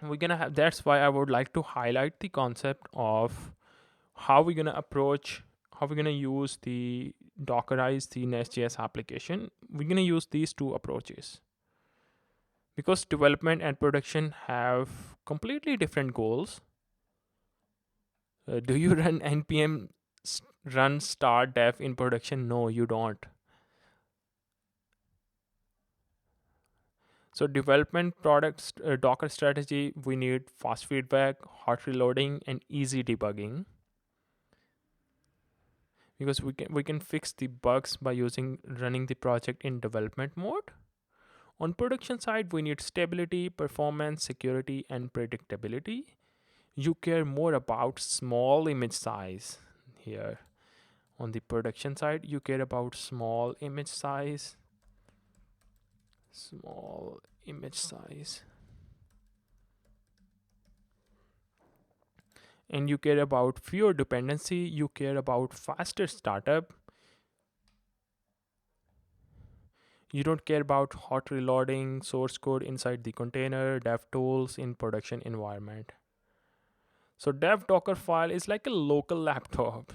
We're gonna have, that's why I would like to highlight the concept of how we're gonna approach, how we're gonna use the Dockerize the NestJS application. We're gonna use these two approaches because development and production have completely different goals. Do you run npm run start dev in production? No, you don't. So development products Docker strategy, we need fast feedback, hot reloading, and easy debugging, because we can fix the bugs by using running the project in development mode. On production side, we need stability, performance, security, and predictability. You care more about small image size here. On the production side, you care about small image size, and you care about fewer dependency, you care about faster startup. You don't care about hot reloading source code inside the container, dev tools in production environment. So dev Docker file is like a local laptop.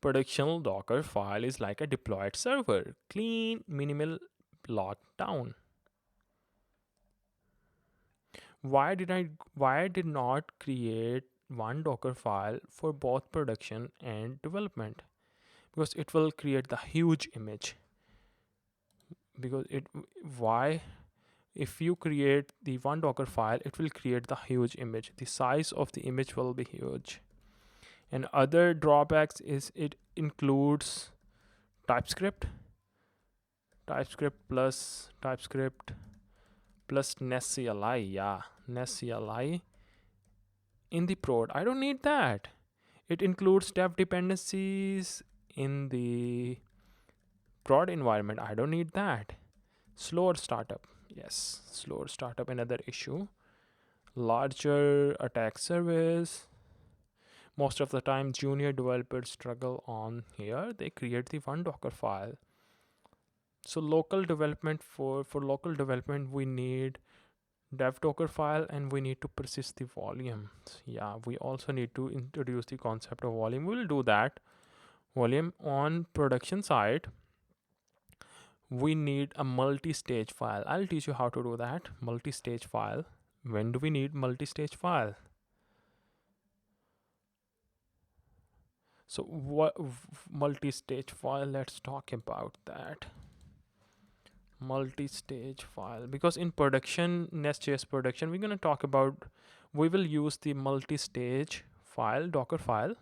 Production Docker file is like a deployed server. Clean, minimal, locked down. Why did not create one Docker file for both production and development? Because it will create the huge image. Because why? If you create the one Docker file, it will create the huge image. The size of the image will be huge. And other drawbacks is it includes TypeScript plus NestCLI. Yeah, NestCLI in the prod. I don't need that. It includes dev dependencies in the prod environment. I don't need that. Slower startup. Yes, slower startup, another issue. Larger attack surface. Most of the time, junior developers struggle on here. They create the one Docker file. So local development, for local development, we need dev Docker file and we need to persist the volume. Yeah, we also need to introduce the concept of volume. We'll do that. Volume on production side, we need a multi-stage file. I'll teach you how to do that. Multi-stage file. When do we need multi-stage file? So what multi-stage file? Let's talk about that. Multi-stage file, because in production, NestJS production, we're going to talk about, we will use the multi-stage file, Docker file.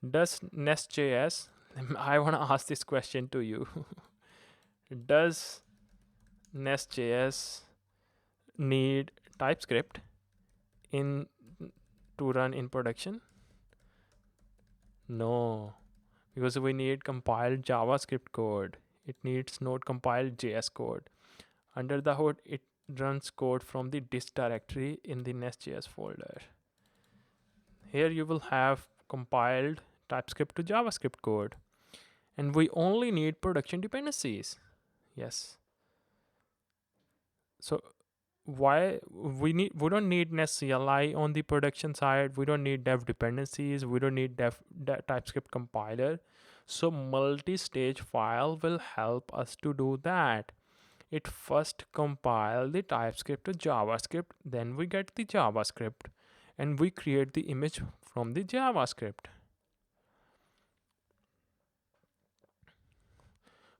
Does NestJS, I want to ask this question to you. Does NestJS need TypeScript in to run in production? No, because we need compiled JavaScript code. It needs Node compiled JS code. Under the hood, it runs code from the dist directory in the NestJS folder. Here you will have compiled TypeScript to JavaScript code. And we only need production dependencies. Yes. So why we don't need NestCLI on the production side. We don't need dev dependencies. We don't need TypeScript compiler. So multi-stage file will help us to do that. It first compile the TypeScript to JavaScript, then we get the JavaScript and we create the image from the JavaScript.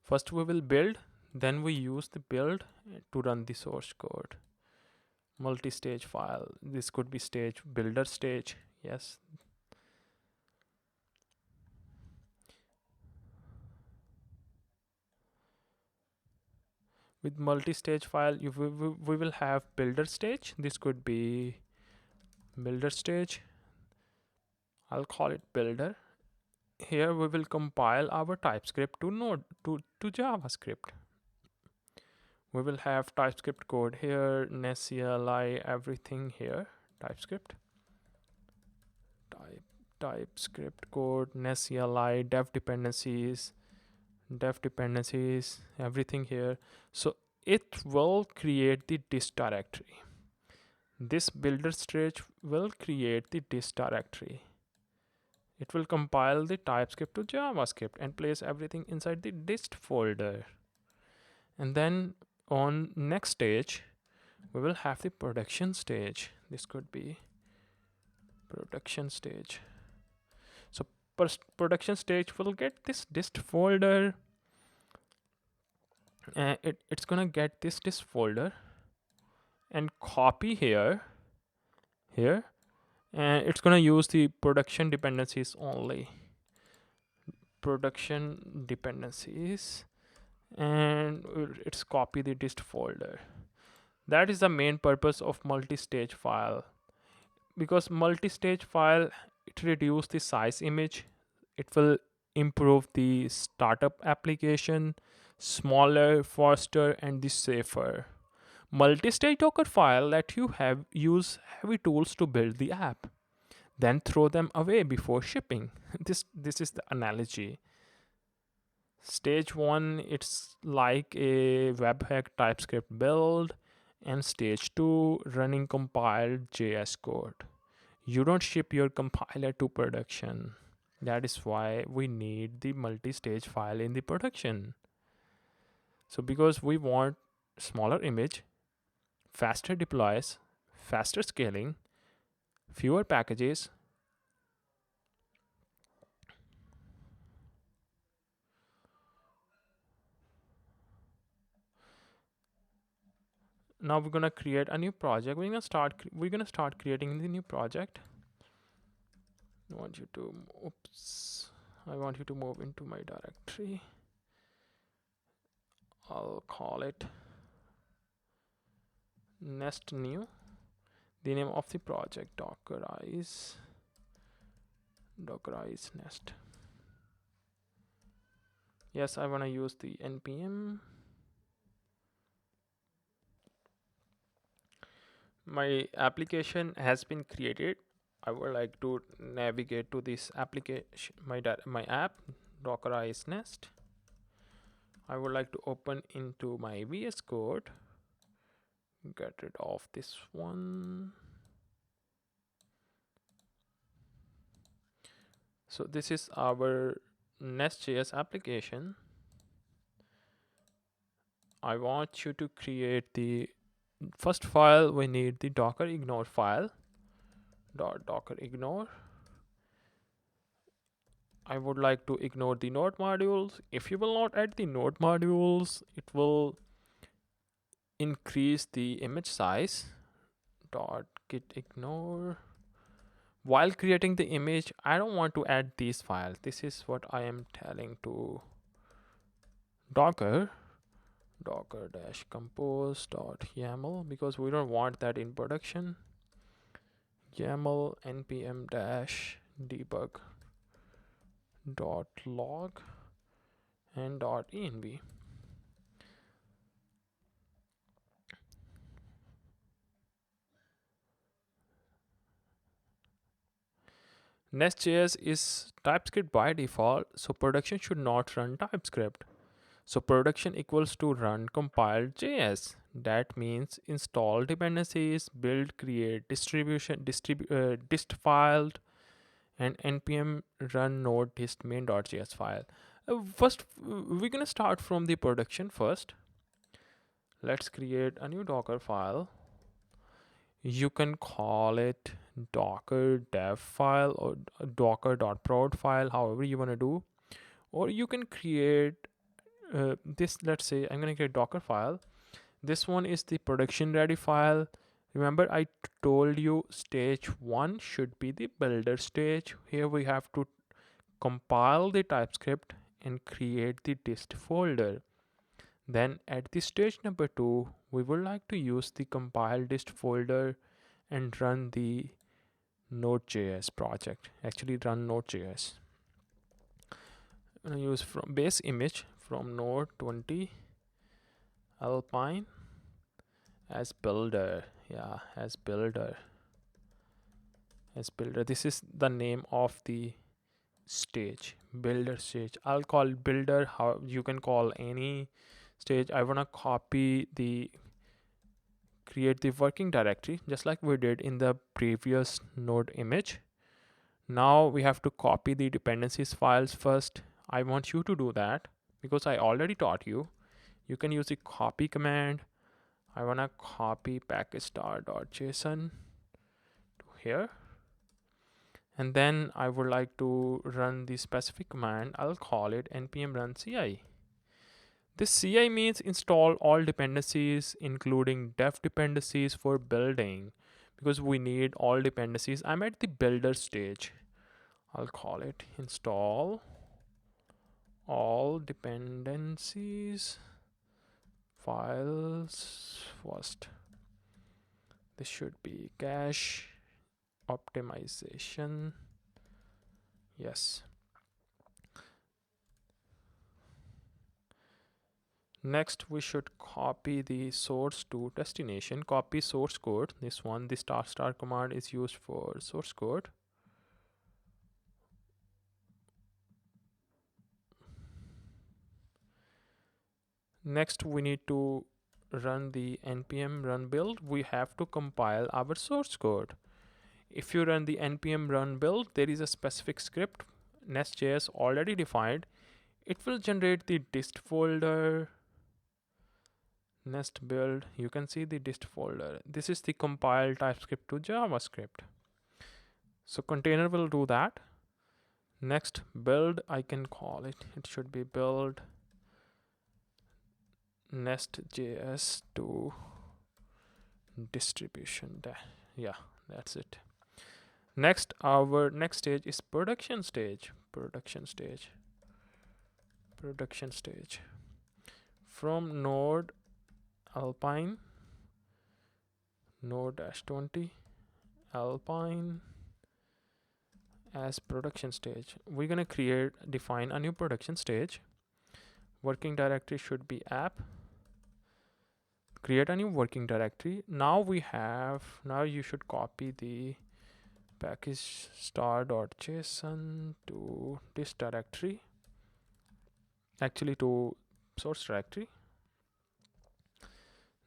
First we will build, then we use the build to run the source code. Multi-stage file. This could be stage builder stage. Yes. With multi-stage file, we will have builder stage. This could be builder stage. I'll call it builder. Here we will compile our TypeScript to Node to JavaScript. We will have TypeScript code here, NestCLI, everything here. TypeScript. TypeScript code, Nest CLI, dev dependencies, everything here. So it will create the dist directory. This builder stage will create the dist directory. It will compile the TypeScript to JavaScript and place everything inside the dist folder. And then on next stage, we will have the production stage. This could be production stage. So production stage will get this dist folder. It's gonna get this dist folder and copy here, and it's gonna use the production dependencies only. Production dependencies, and it's copy the dist folder. That is the main purpose of multi-stage file, because multi-stage file, it reduce the size image, it will improve the startup application, smaller, faster, and the safer. Multi-stage Docker file let you use heavy tools to build the app, then throw them away before shipping. This is the analogy. Stage 1, it's like a Webpack TypeScript build, and stage 2, running compiled JS code. You don't ship your compiler to production. That is why we need the multi-stage file in the production. So because we want smaller image, faster deploys, faster scaling, fewer packages. Now we're gonna create a new project. We're gonna start creating the new project. I want you to move into my directory. I'll call it nest new. The name of the project, Dockerize nest. Yes, I want to use the npm. My application has been created. I would like to navigate to this application, my app, Dockerize nest. I would like to open into my VS Code. Get rid of this one. So this is our NestJS application. I want you to create the first file. We need the docker ignore file. Docker ignore. I would like to ignore the node modules. If you will not add the node modules, it will increase the image size. Git ignore. While creating the image, I don't want to add these files. This is what I am telling to Docker compose.yaml, because we don't want that in production. YAML npm -debug.log and .env. NestJS is TypeScript by default, so production should not run TypeScript. So production equals to run compiled JS. That means install dependencies, build, create, distribution, dist filed, and npm run node dist main.js file. First, we're gonna start from the production first. Let's create a new Docker file. You can call it docker dev file or docker.prod file, however you want to do. Or you can create this. Let's say I'm going to create Docker file. This one is the production ready file. Remember, I told you stage 1 should be the builder stage. Here we have to compile the TypeScript and create the dist folder. Then at the stage number 2, we would like to use the compile dist folder and run the Node.js project. Actually run Node.js. I'm going to use from base image from Node 20 Alpine as builder. Yeah, as builder. as builder. This is the name of the stage, builder stage. I'll call builder. How you can call any stage. I want to copy the create the working directory just like we did in the previous node image. Now we have to copy the dependencies files first. I want you to do that because I already taught you. You can use the copy command. I want to copy package star.json to here. And then I would like to run the specific command. I'll call it npm run ci. This ci means install all dependencies, including dev dependencies for building, because we need all dependencies. I'm at the builder stage. I'll call it install all dependencies files first. This should be cache optimization. Yes. Next, we should copy the source to destination. Copy source code. This one, the star command is used for source code. Next, we need to run the npm run build. We have to compile our source code. If you run the npm run build, there is a specific script, NestJS already defined. It will generate the dist folder, nest build. You can see the dist folder. This is the compile TypeScript to JavaScript. So container will do that. Next build, I can call it. It should be build NestJS to distribution. Yeah, that's it. Next, our next stage is production stage. Production stage. From node Alpine, node-20 Alpine as production stage. We're gonna define a new production stage. Working directory should be app. Create a new working directory. Now you should copy the package star.json to this directory, actually to source directory.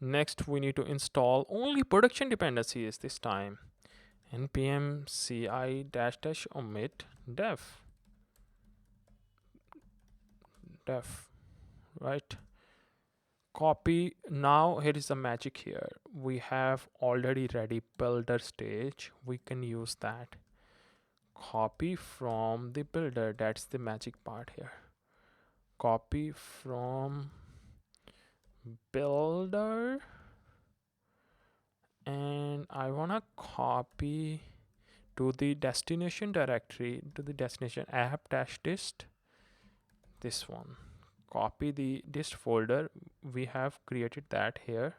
Next, we need to install only production dependencies this time. npm ci -- omit dev, right? Copy. Now here is the magic here. We have already ready builder stage. We can use that. Copy from the builder. That's the magic part here. Copy from builder, and I wanna copy to the destination directory, to the destination app-dist. This one. Copy the dist folder. We have created that here,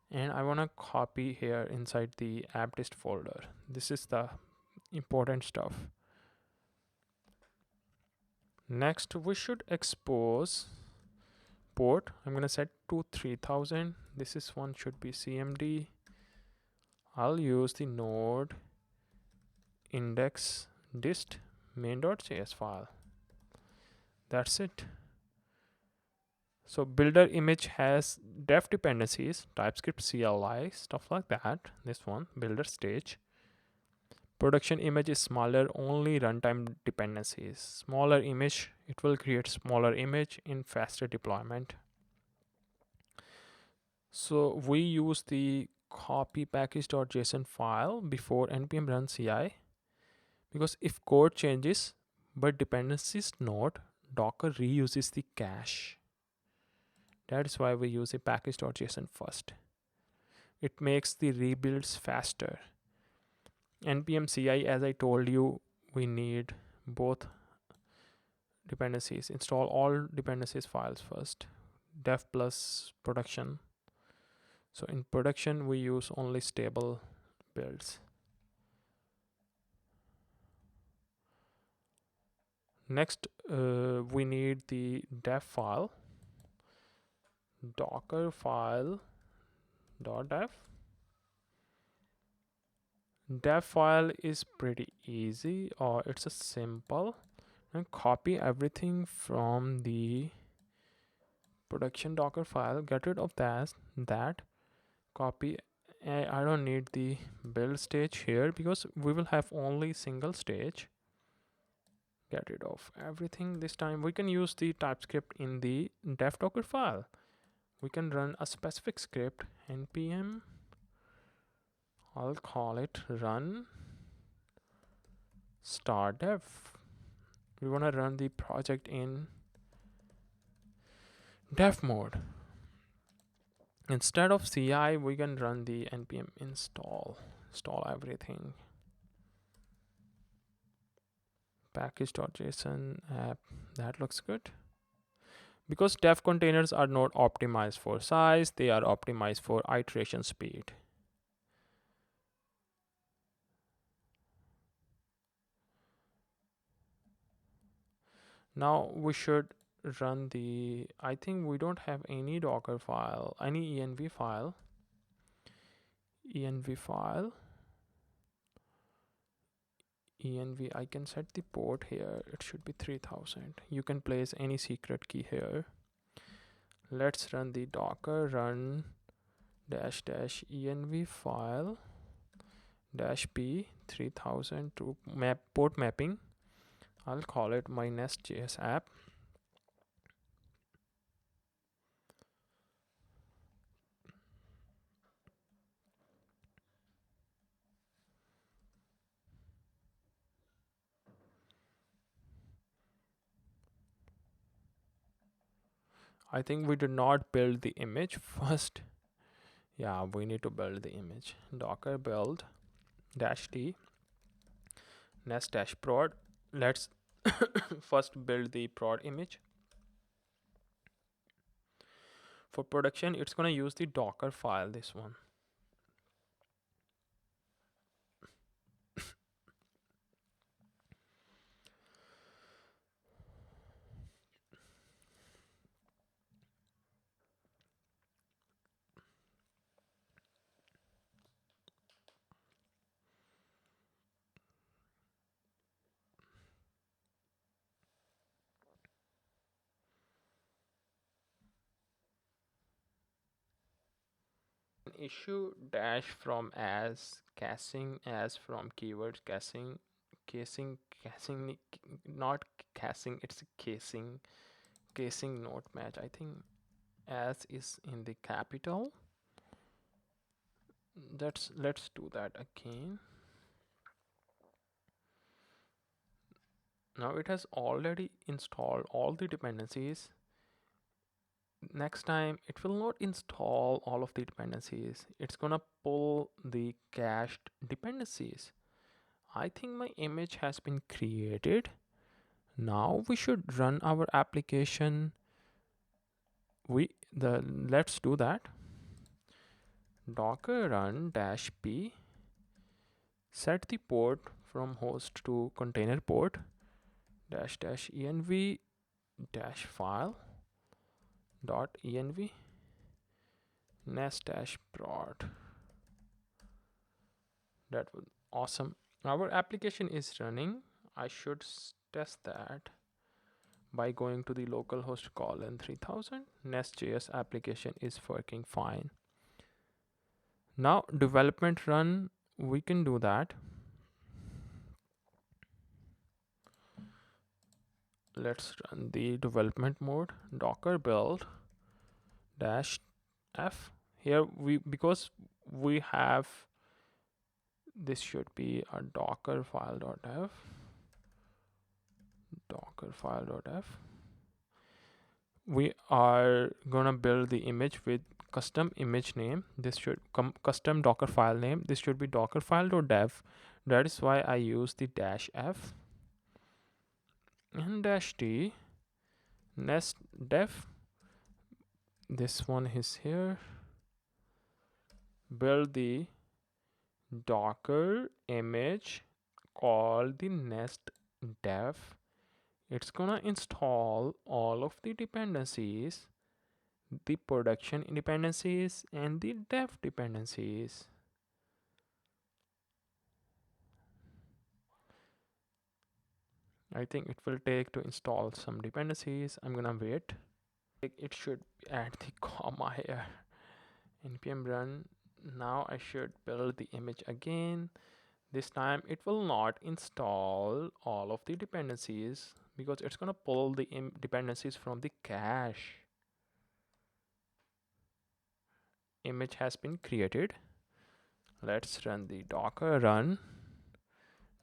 and I want to copy here inside the app dist folder. This is the important stuff. Next, we should expose port. I'm going to set to 3000. This is one should be cmd. I'll use the node index dist main.js file. That's it. So builder image has dev dependencies, TypeScript CLI, stuff like that. This one, builder stage. Production image is smaller, only runtime dependencies. Smaller image, it will create smaller image in faster deployment. So we use the copy package.json file before npm run ci, because if code changes but dependencies not, Docker reuses the cache. That is why we use a package.json first. It makes the rebuilds faster. npm ci, as I told you, we need both dependencies. Install all dependencies files first. Dev plus production. So in production, we use only stable builds. Next, we need the dev file. Docker file .dev. Dev file is pretty easy, or it's a simple, and copy everything from the production Docker file, get rid of that copy. I don't need the build stage here because we will have only single stage. Get rid of everything. This time we can use the TypeScript in the dev Docker file. We can run a specific script, npm, I'll call it run start dev. We want to run the project in dev mode. Instead of CI, we can run the npm install everything. Package.json app, that looks good. Because dev containers are not optimized for size, they are optimized for iteration speed. Now we should run the, I think we don't have any Docker file, any env file. env, I can set the port here. It should be 3000. You can place any secret key here. Let's run the docker run dash env file dash p 3000 to map port mapping. I'll call it my NestJS app. I think we did not build the image first. Yeah, we need to build the image. Docker build dash t nest dash prod. Let's first build the prod image. For production, it's gonna use the Docker file, this one. Issue dash from as casing, as from keyword casing, not casing, it's casing not match. I think as is in the capital. Let's do that again. Now it has already installed all the dependencies. Next time it will not install all of the dependencies. It's gonna pull the cached dependencies. I think my image has been created. Now we should run our application. Let's do that. Docker run dash p, set the port from host to container port dash env dash file dot env nest dash prod. That was awesome. Our application is running. I should test that by going to the localhost colon 3000. NestJS application is working fine. Now development run, we can do that. Let's run the development mode. Docker build dash f. Here because we have, this should be a docker file.f. Docker file.f. We are gonna build the image with custom image name. This should custom docker file name. This should be docker file.dev. That is why I use the dash f and dash t nest dev. This one is here. Build the docker image called the nest dev. It's gonna install all of the dependencies, the production dependencies and the dev dependencies. I think it will take to install some dependencies. I'm gonna wait. It should add the comma here. Npm run. Now I should build the image again. This time it will not install all of the dependencies because it's gonna pull the dependencies from the cache. Image has been created. Let's run the docker run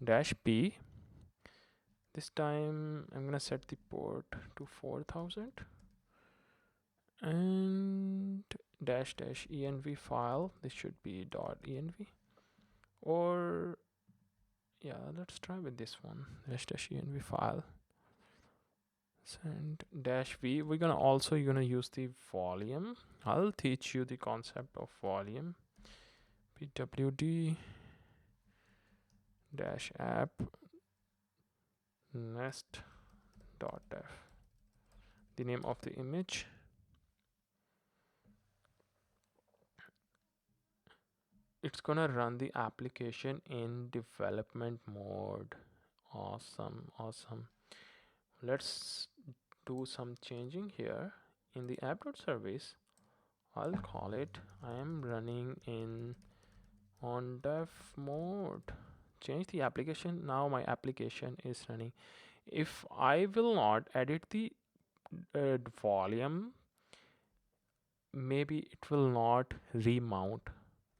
-p. This time I'm gonna set the port to 4000 and --env file. This should be .env, or yeah, let's try with this one, --env file. Send -v. We're gonna use the volume. I'll teach you the concept of volume. pwd -app nest.def, the name of the image. It's gonna run the application in development mode. Awesome, awesome. Let's do some changing here. In the app.service, I'll call it I am running in on dev mode. Change the application. Now my application is running. If I will not edit the volume, maybe it will not remount.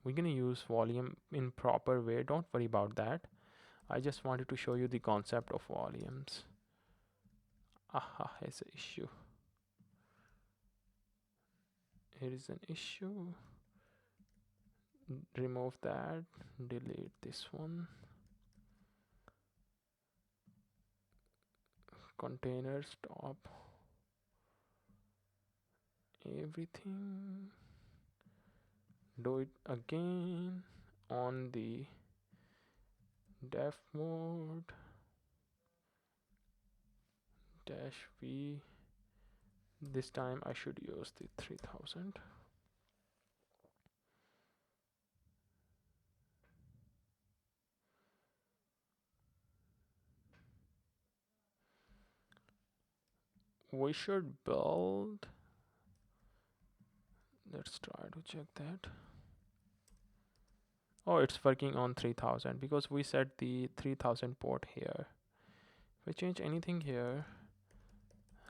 We're gonna use volume in proper way. Don't worry about that. I just wanted to show you the concept of volumes. Aha, it's an issue. Here is an issue. Remove that. Delete this one. Container stop. Everything. Do it again on the dev mode -v. This time I should use the 3000. We should build. Let's try to check that. Oh, it's working on 3000 because we set the 3000 port here. If I change anything here,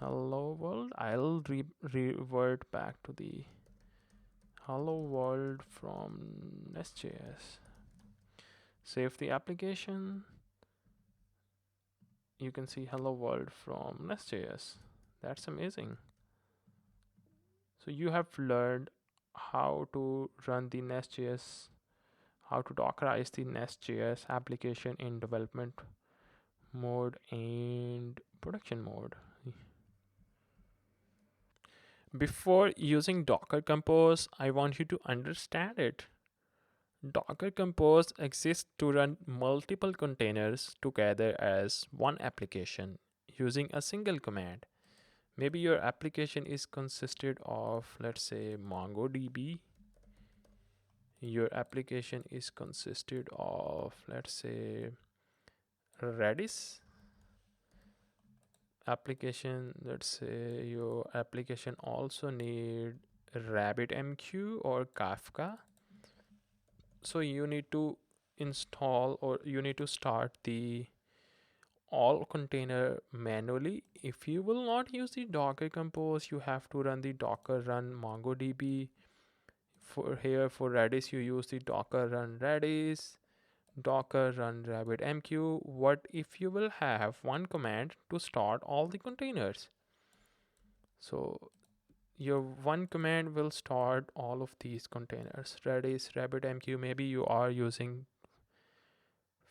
hello world, I'll revert back to the hello world from NestJS. Save the application. You can see hello world from NestJS. That's amazing. So you have learned how to run the NestJS, how to Dockerize the NestJS application in development mode and production mode. Before using Docker Compose, I want you to understand it. Docker Compose exists to run multiple containers together as one application using a single command. Maybe your application is consisted of, let's say, MongoDB. Your application is consisted of, let's say, Redis. Application, let's say your application also need RabbitMQ or Kafka. So you need to install, or you need to start the all container manually. If you will not use the Docker Compose, you have to run the Docker run MongoDB. For Redis, you use the Docker run Redis, Docker run RabbitMQ. What if you will have one command to start all the containers? So your one command will start all of these containers. Redis, RabbitMQ, maybe you are using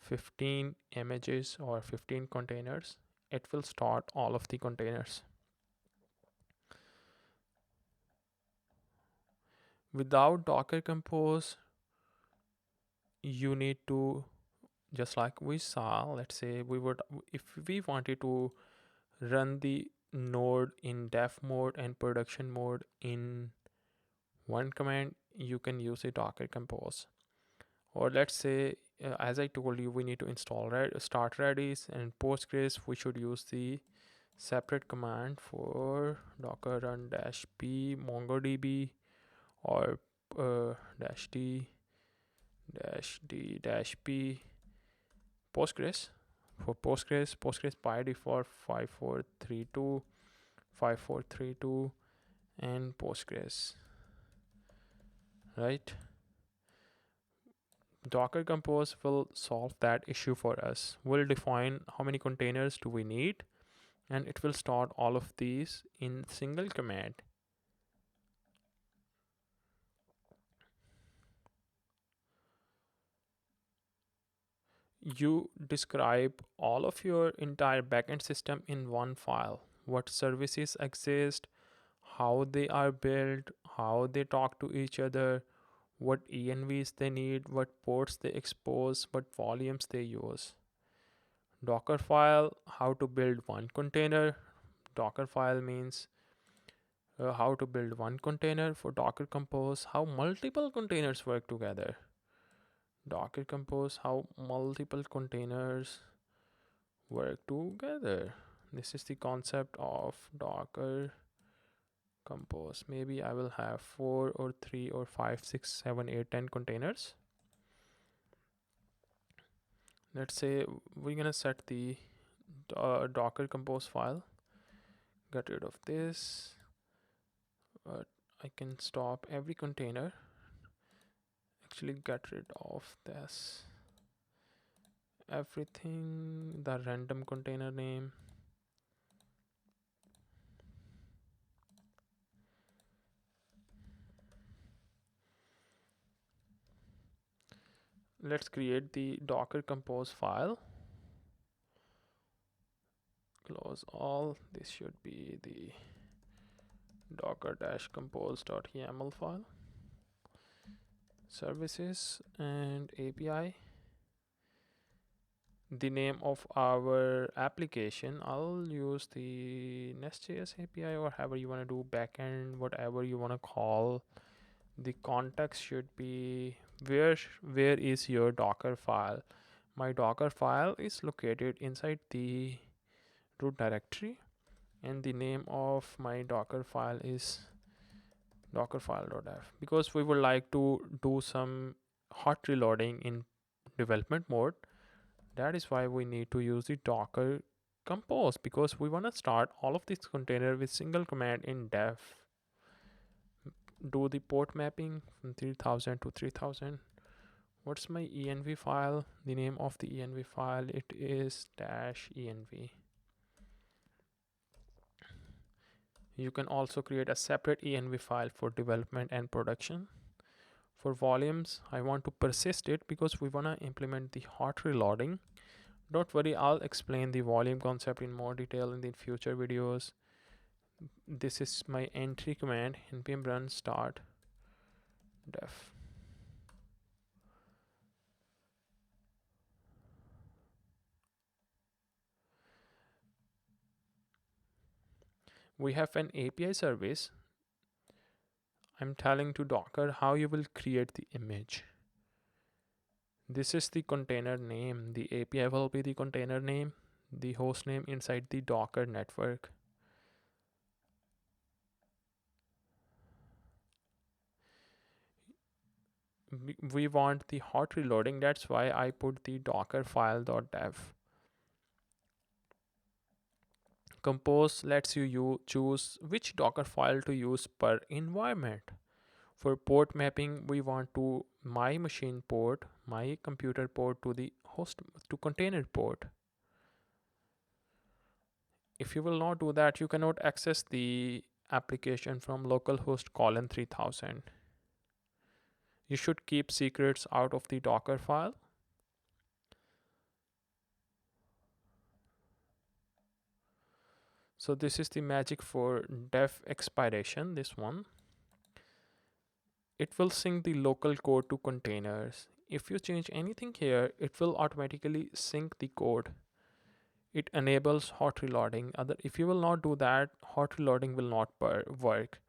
15 images or 15 containers. It will start all of the containers. Without Docker Compose, you need to, just like we saw, let's say if we wanted to run the node in dev mode and production mode in one command, you can use a Docker Compose. Or let's say as I told you, we need to install start Redis and Postgres. We should use the separate command for docker run -p mongodb or -d -d -p Postgres. For Postgres by default 5432 and Postgres, right? Docker Compose will solve that issue for us. We'll define how many containers do we need, and it will start all of these in single command. You describe all of your entire backend system in one file. What services exist, how they are built, how they talk to each other, what envs they need, what ports they expose, what volumes they use. Docker file, how to build one container. Docker file means how to build one container. For Docker Compose, how multiple containers work together. Docker Compose, how multiple containers work together. This is the concept of Docker Compose. Maybe I will have 4 or 3 or 5, 6, 7, 8, 10 containers. Let's say we're gonna set the Docker Compose file. Get rid of this. But I can stop every container. Actually, get rid of this. Everything, the random container name. Let's create the Docker Compose file. Close all. This should be the docker-compose.yaml file. Services and API. The name of our application, I'll use the NestJS API or however you want to do, backend, whatever you want to call. The context should be where is your Docker file. My Docker file is located inside the root directory, and the name of my Docker file is dockerfile.f, because we would like to do some hot reloading in development mode. That is why we need to use the Docker Compose, because we want to start all of this container with single command in dev. Do the port mapping from 3000 to 3000. What's my env file? The name of the env file, it is -env. You can also create a separate env file for development and production. For volumes, I want to persist it because we want to implement the hot reloading. Don't worry, I'll explain the volume concept in more detail in the future videos. This is my entry command, npm run start def. We have an API service. I'm telling to Docker how you will create the image. This is the container name. The API will be the container name, the host name inside the Docker network. We want the hot reloading, that's why I put the docker file.dev. Compose lets you choose which Docker file to use per environment. For port mapping, we want to my machine port, my computer port to the host to container port. If you will not do that, you cannot access the application from localhost :3000. You should keep secrets out of the Docker file. So this is the magic for dev expiration, this one. It will sync the local code to containers. If you change anything here, it will automatically sync the code. It enables hot reloading. If you will not do that, hot reloading will not work.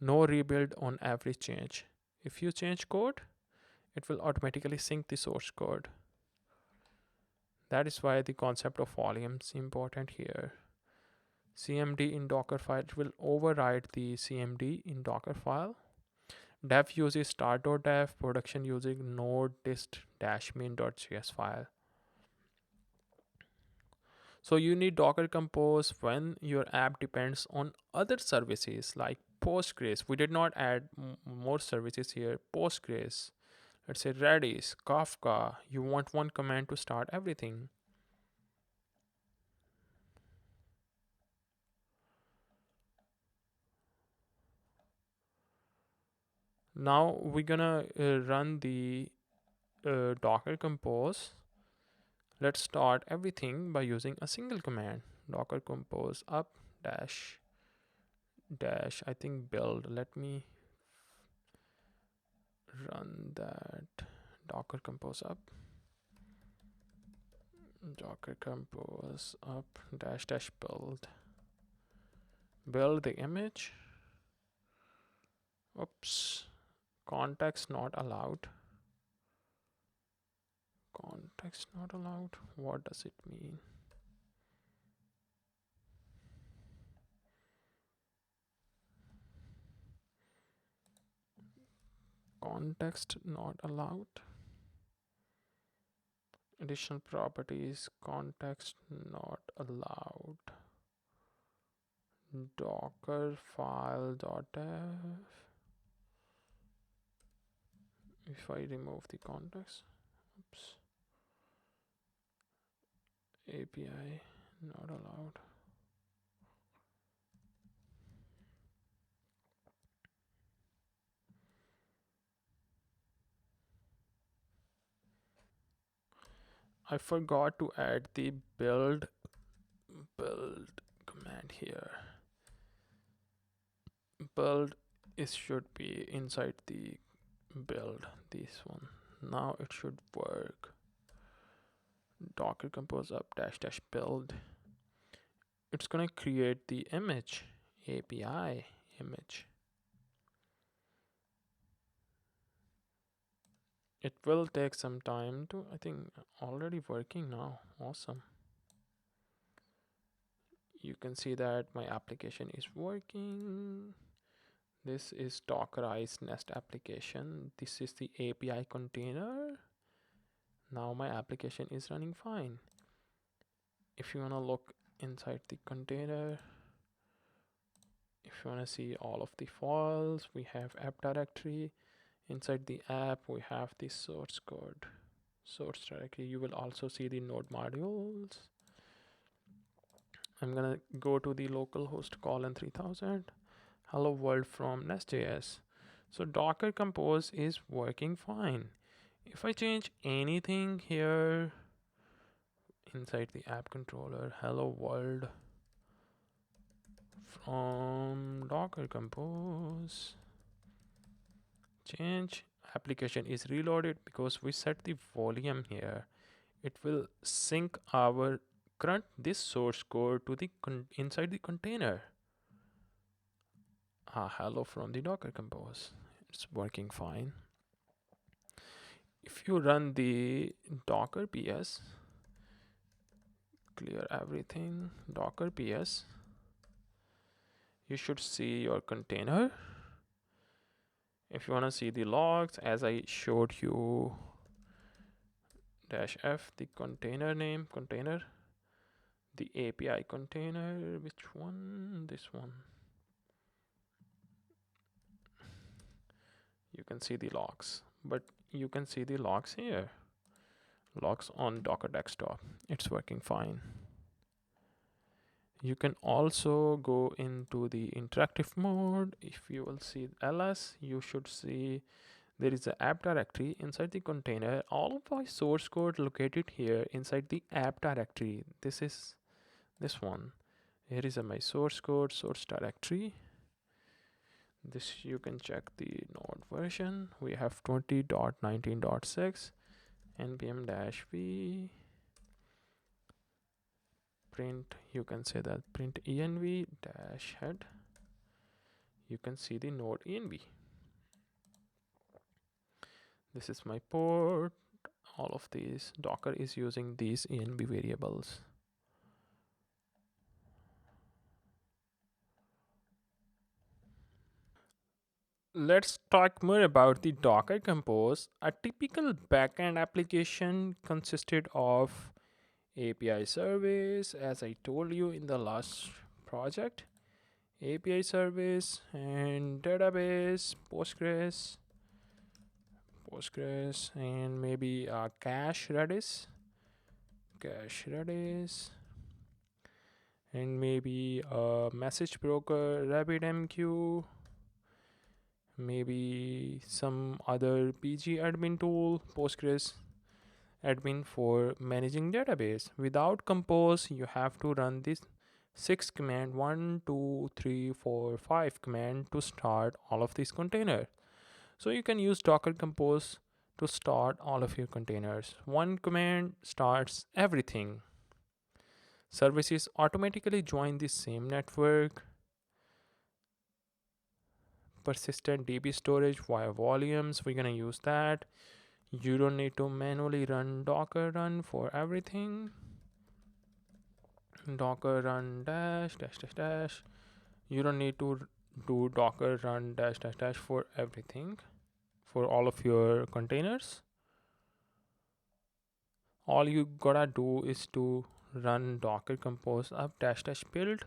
No rebuild on every change. If you change code, it will automatically sync the source code. That is why the concept of volume is important here. CMD in Docker file will override the CMD in Docker file. Dev uses start.dev, production using node dist-main.js file. So you need Docker Compose when your app depends on other services like Postgres. We did not add more services here. Postgres, let's say Redis, Kafka. You want one command to start everything. Now we're gonna run the Docker Compose. Let's start everything by using a single command. Docker Compose up dash dash, I think build. Let me run that. Docker Compose up, Docker Compose up dash dash build. Build the image. Oops. Context not allowed. Context not allowed. What does it mean? Context not allowed. Additional properties. Context not allowed. Docker file.dev. If I remove the context, oops. API not allowed. I forgot to add the build command here. Build should be inside the build, this one. Now it should work. Docker Compose up dash dash build. It's gonna create the image, API image. It will take some time to, I think, already working now. Awesome. You can see that my application is working. This is Dockerize Nest application. This is the API container. Now my application is running fine. If you want to look inside the container, if you want to see all of the files, we have app directory. Inside the app, we have the source code, source directory. You will also see the node modules. I'm gonna go to the localhost colon 3000. Hello world from NestJS. So Docker Compose is working fine. If I change anything here inside the app controller, hello world from Docker Compose, change, application is reloaded because we set the volume here. It will sync our current this source code to the inside the container. Hello from the Docker Compose. It's working fine. If you run the Docker PS, clear everything, Docker PS, you should see your container. If you want to see the logs, as I showed you, -f, the container name, container, the API container, which one? This one. You can see the logs, but you can see the logs here. Logs on Docker desktop. It's working fine. You can also go into the interactive mode. If you will see ls, you should see there is an app directory inside the container. All of my source code located here inside the app directory. This is this one. Here is my source code, source directory. This you can check the node version. We have 20.19.6 npm-v print, you can say that print env dash head. You can see the node env. This is my port. all of these. Docker is using these env variables. Let's talk more about the Docker Compose. A typical backend application consisted of API service, as I told you in the last project, API service and database, Postgres, and maybe a cache Redis, and maybe a message broker, RabbitMQ, maybe some other PG admin tool, Postgres admin for managing database. Without Compose, you have to run this 6 command, 1 2 3 4 5 command to start all of these containers. So you can use Docker Compose to start all of your containers. One command starts everything. Services automatically join the same network. Persistent DB storage via volumes, we're gonna use that. You don't need to manually run Docker run for everything. Docker run dash dash dash dash. You don't need to do Docker run dash dash dash for everything, for all of your containers. All you gotta do is to run Docker compose up dash dash build.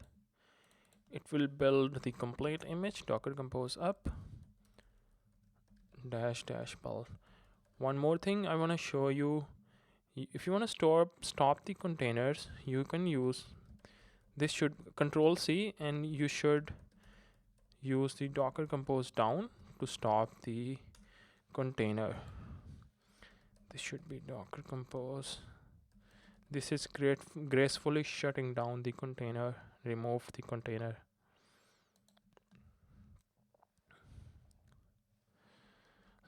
It will build the complete image. Docker compose up dash dash build. One more thing I want to show you. If you want to stop the containers, you can use this. Should Control C, and you should use the Docker compose down to stop the container. This should be Docker compose. This is gracefully shutting down the container. Remove the container.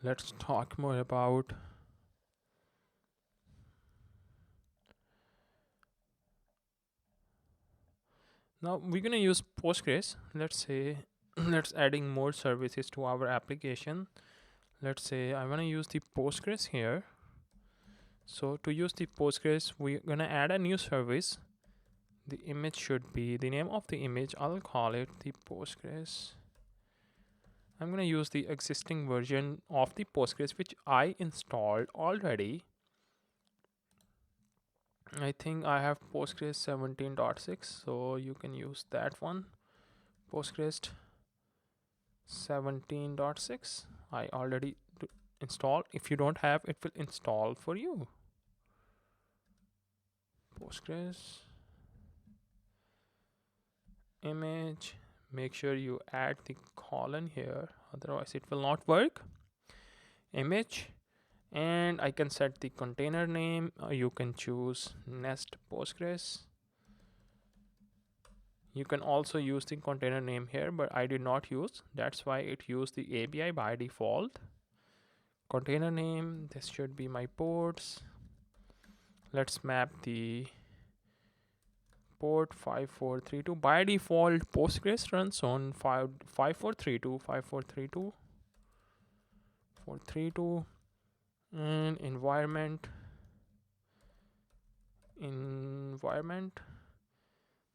Let's talk more about now. We're gonna use Postgres. Let's say let's adding more services to our application. Let's say I want to use the Postgres here. So to use the Postgres, we're gonna add a new service. The image should be the name of the image. I'll call it the Postgres. I'm gonna use the existing version of the Postgres which I installed already. I think I have Postgres 17.6, so you can use that one. Postgres 17.6. I already installed. If you don't have, it will install for you. Postgres image. Make sure you add the colon here, otherwise it will not work. Image, and I can set the container name. You can choose Nest Postgres. You can also use the container name here, but I did not use. That's why it used the API by default. Container name, this should be my ports. Let's map the port 5432. By default, Postgres runs on 5432, 5432, 432, and environment.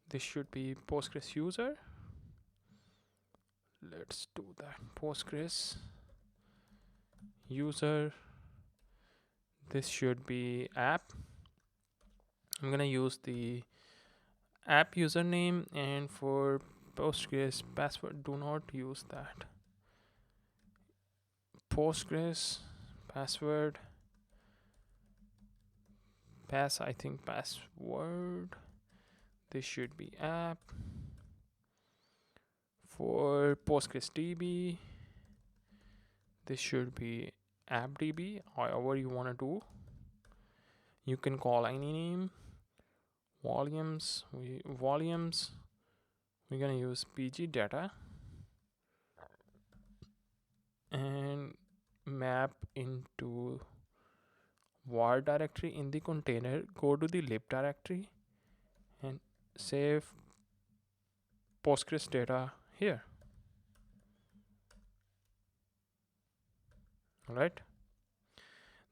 This should be Postgres user. Let's do that. Postgres user. This should be app. I'm gonna use the app username, and for Postgres password, do not use that. Postgres password, I think password. This should be app. For PostgreSDB, this should be appdb. However you want to do, you can call any name. Volumes, we're gonna use pg data and map into var directory in the container. Go to the lib directory and save Postgres data here. All right,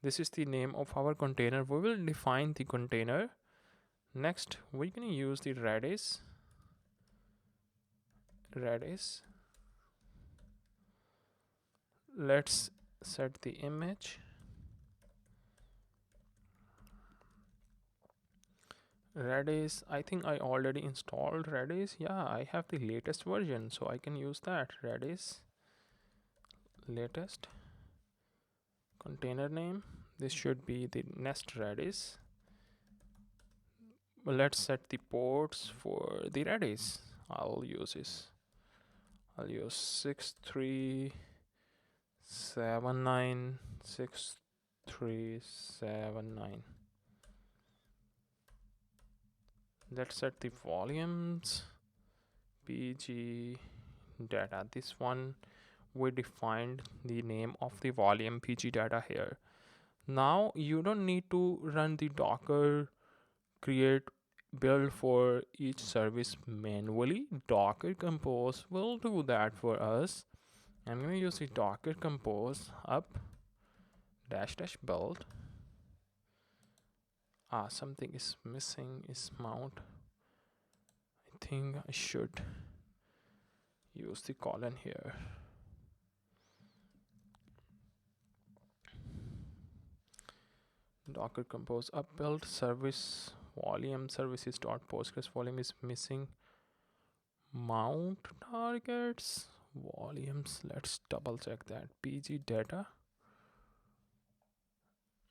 This is the name of our container. We will define the container. Next, we're going to use the Redis. Let's set the image. Redis, I think I already installed Redis. Yeah, I have the latest version, so I can use that. Redis, latest, container name. This should be the Nest Redis. Well, let's set the ports for the Redis. I'll use 6379. Let's set the volumes. PG data. This one we defined the name of the volume PG data here. Now you don't need to run the Docker create build for each service manually. Docker Compose will do that for us. I'm going to use the Docker Compose up dash build. Something is missing is mount. I think I should use the colon here. Docker Compose up build service volume services.postgres volume is missing. Mount targets volumes. Let's double check that. PG data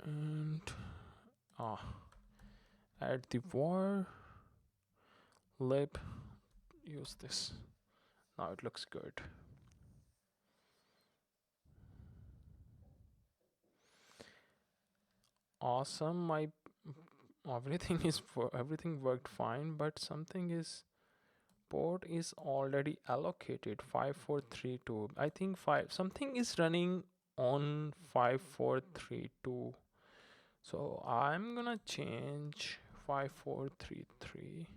and add the var lib. Use this. Now it looks good. Awesome. My everything worked fine, but something is port is already allocated 5432. I think something is running on 5432. So I'm gonna change 5433,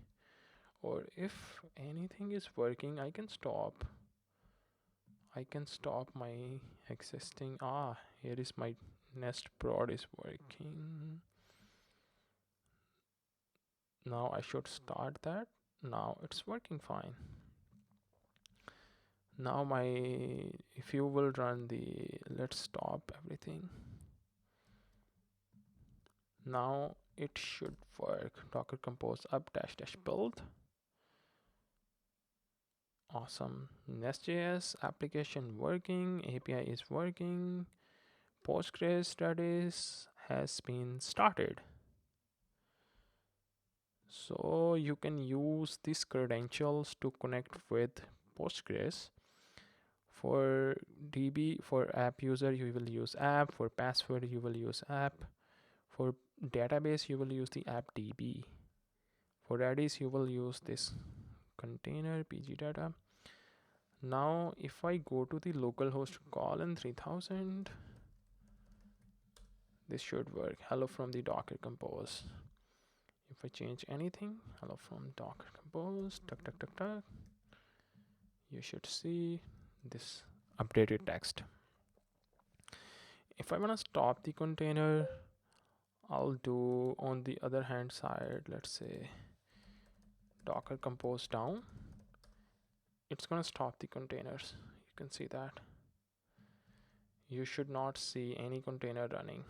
or if anything is working, I can stop my existing. Here is my nest prod is working. Now I should start that. Now it's working fine. Now if you will run let's stop everything. Now it should work. Docker Compose up dash build. Awesome. NestJS application working. API is working. Postgres Redis has been started. So you can use these credentials to connect with Postgres. For DB, for app user, you will use app. For password, you will use app. For database, you will use the app DB. For Redis, you will use this container PG data. Now, if I go to the localhost colon 3000, this should work. Hello from the Docker Compose. If I change anything, hello from Docker Compose, tuck. You should see this updated text. If I want to stop the container, I'll do on the other hand side, let's say Docker Compose down. It's gonna stop the containers. You can see that. You should not see any container running.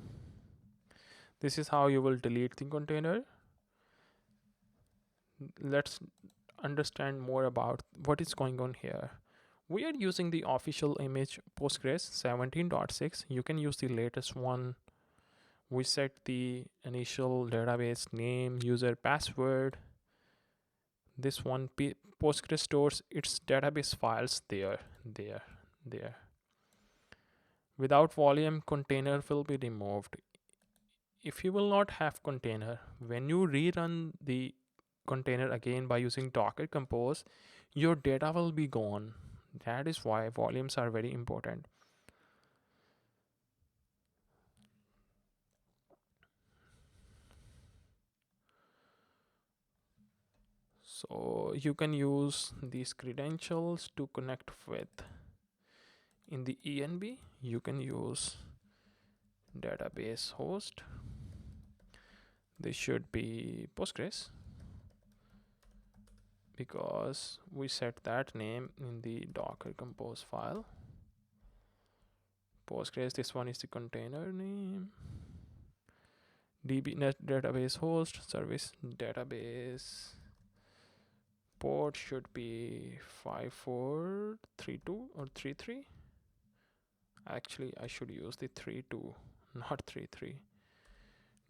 This is how you will delete the container. Let's understand more about what is going on here. We are using the official image Postgres 17.6. You can use the latest one. We set the initial database name, user, password. This one Postgres stores its database files there. Without volume, container will be removed. If you will not have container, when you rerun the container again by using Docker Compose, your data will be gone. That is why volumes are very important. So you can use these credentials to connect with. In the ENB, you can use database host. This should be Postgres because we set that name in the Docker compose file. Postgres, this one is the container name. DB database host service database port should be 5432 or 33. Actually, I should use the 32, not 33.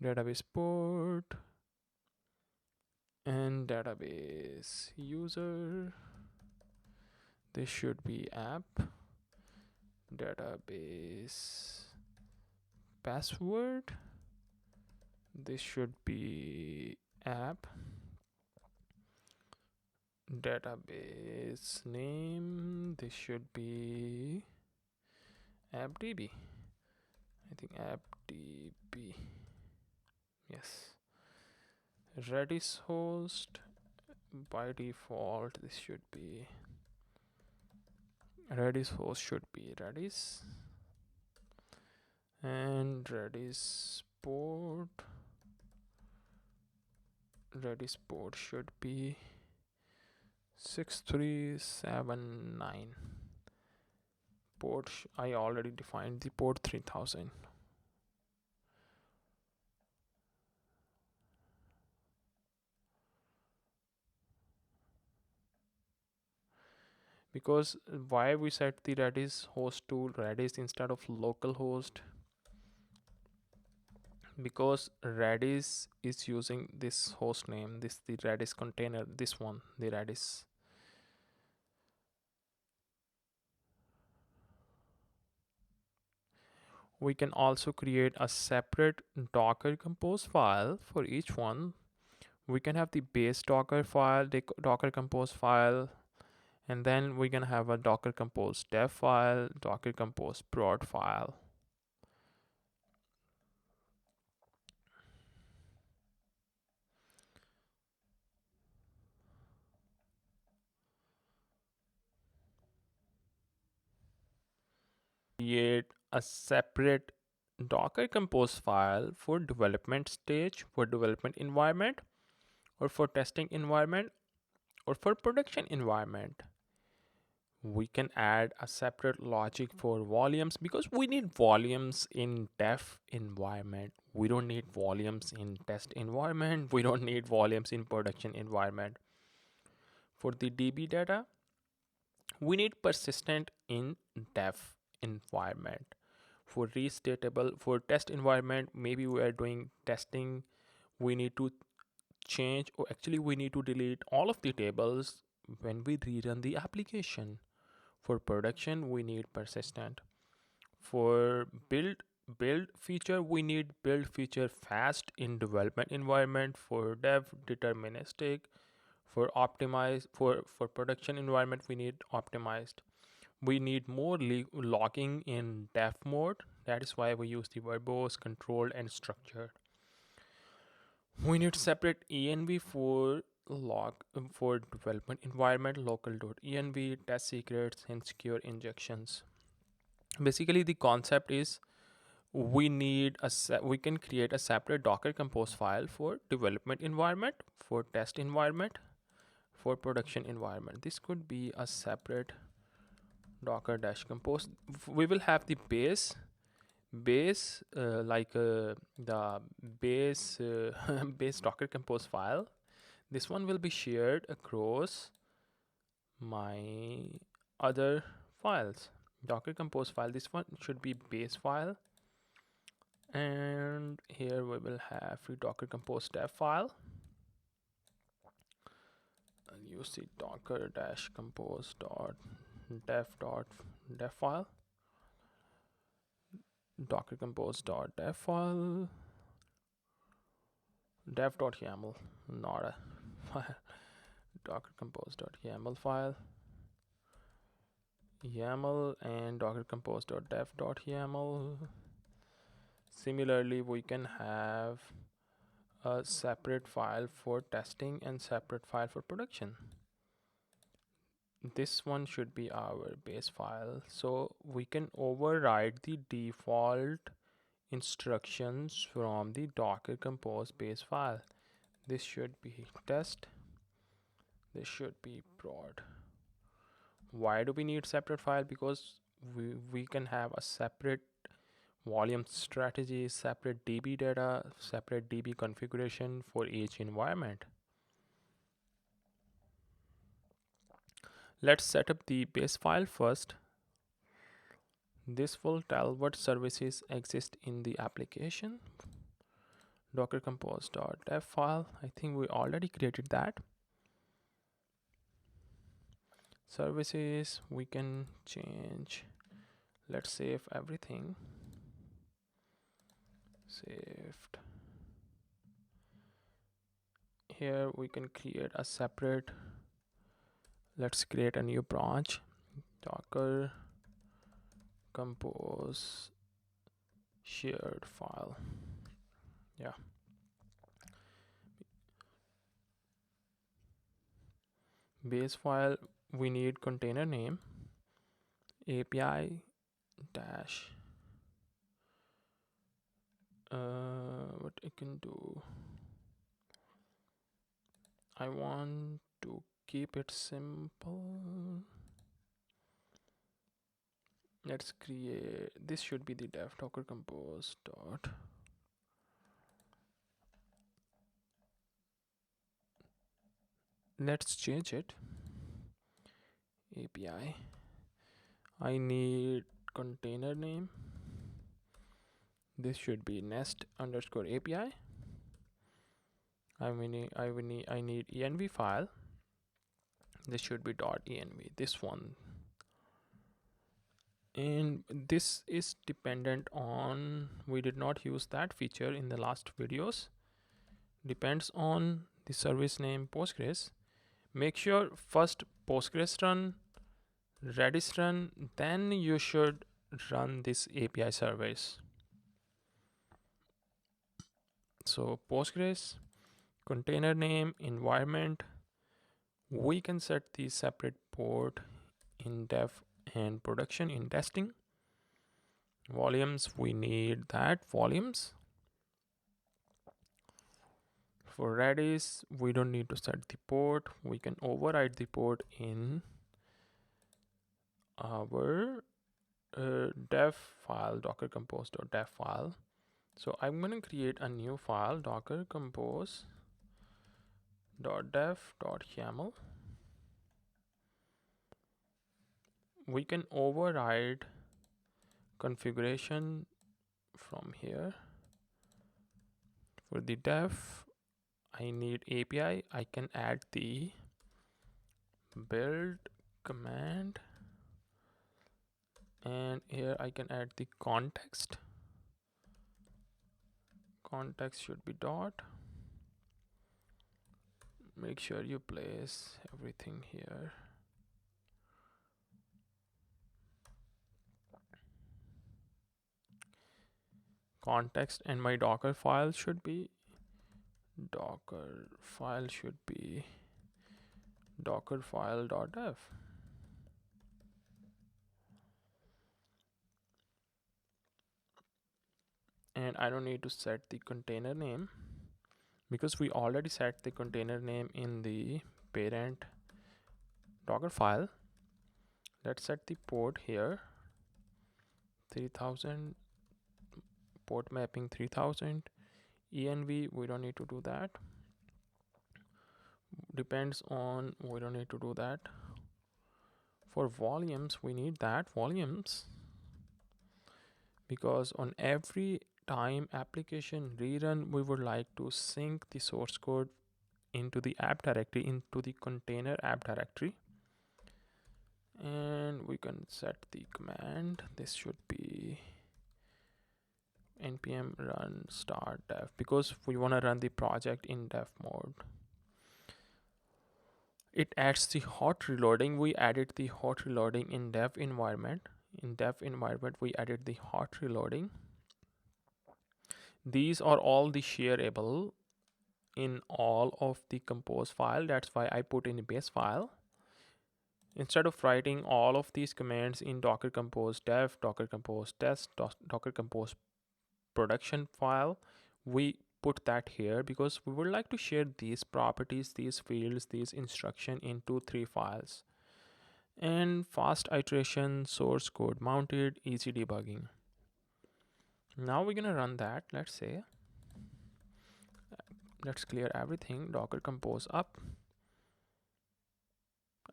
Database port and database user. This should be app. Database password. This should be app. Database name. This should be appdb. I think appdb. Yes. Redis host. By default, this should be Redis host should be Redis. And Redis port should be 6379. Port I already defined the port 3000. Because why we set the Redis host to Redis instead of localhost? Because Redis is using this host name, the Redis container, this one, the Redis. We can also create a separate Docker compose file for each one. We can have the base Docker file, the Docker compose file, and then we can have a Docker compose dev file, Docker compose prod file. Create a separate Docker compose file for development stage, for development environment, or for testing environment, or for production environment. We can add a separate logic for volumes because we need volumes in dev environment. We don't need volumes in test environment. We don't need volumes in production environment. For the DB data, we need persistent in dev environment. For restatable, for test environment, maybe we are doing testing. We need to change, or actually we need to delete all of the tables when we rerun the application. For production, we need persistent. For build feature, we need build feature fast in development environment. For dev, deterministic. For optimize, for production environment, we need optimized. We need more logging in dev mode. That is why we use the verbose, controlled, and structured. We need separate env for for development environment, local.env, test secrets, and secure injections. Basically, the concept is we can create a separate Docker compose file for development environment, for test environment, for production environment. This could be a separate Docker dash compose. We will have the base the base base Docker compose file. This one will be shared across my other files. Docker compose file, this one should be base file, and here we will have the Docker compose dev file. I'll use the docker dash compose dev file, docker compose dev file, dev.yaml, not a file, docker compose.yaml file, YAML, and docker compose.dev.yaml. Similarly, we can have a separate file for testing and separate file for production. This one should be our base file, so we can override the default instructions from the Docker compose base file. This should be test. This should be prod. Why do we need separate file? Because we can have a separate volume strategy, separate DB data, separate DB configuration for each environment. Let's set up the base file first. This will tell what services exist in the application. Docker compose.dev file. I think we already created that. Services, we can change. Let's save everything. Saved. Here we can create a separate. Let's create a new branch. Docker compose shared file. Yeah. Base file, we need container name, API dash. What I can do, I want to keep it simple. Let's create, this should be the dev docker compose dot. Let's change it. API. I need container name. This should be nest underscore API. I need env file. This should be .env. This one. And this is dependent on, we did not use that feature in the last videos. Depends on the service name Postgres. Make sure first Postgres run, Redis run, then you should run this API service. So Postgres, container name, environment. We can set the separate port in dev and production in testing. Volumes, we need that volumes. For Redis, we don't need to set the port. We can override the port in our dev file, docker compose.dev file. So I'm going to create a new file, docker compose.dev.yaml. We can override configuration from here. For the dev, I need API. I can add the build command, and here I can add the context. Context should be dot. Make sure you place everything here. Context, and my docker file should be dockerfile.dev. And I don't need to set the container name because we already set the container name in the parent Docker file. Let's set the port here, 3000, port mapping 3000. env, we don't need to do that. Depends on, we don't need to do that. For volumes, we need that volumes, because on every time application rerun, we would like to sync the source code into the app directory, into the container app directory. And we can set the command. This should be npm run start dev, because we want to run the project in dev mode. It adds the hot reloading. We added the hot reloading in dev environment. In dev environment, we added the hot reloading. These are all the shareable in all of the compose file. That's why I put in the base file. Instead of writing all of these commands in docker compose dev, docker compose test, docker compose production file, we put that here because we would like to share these properties, these fields, these instruction into 3 files. And fast iteration, source code mounted, easy debugging. Now we're gonna run that. Let's clear everything. Docker compose up.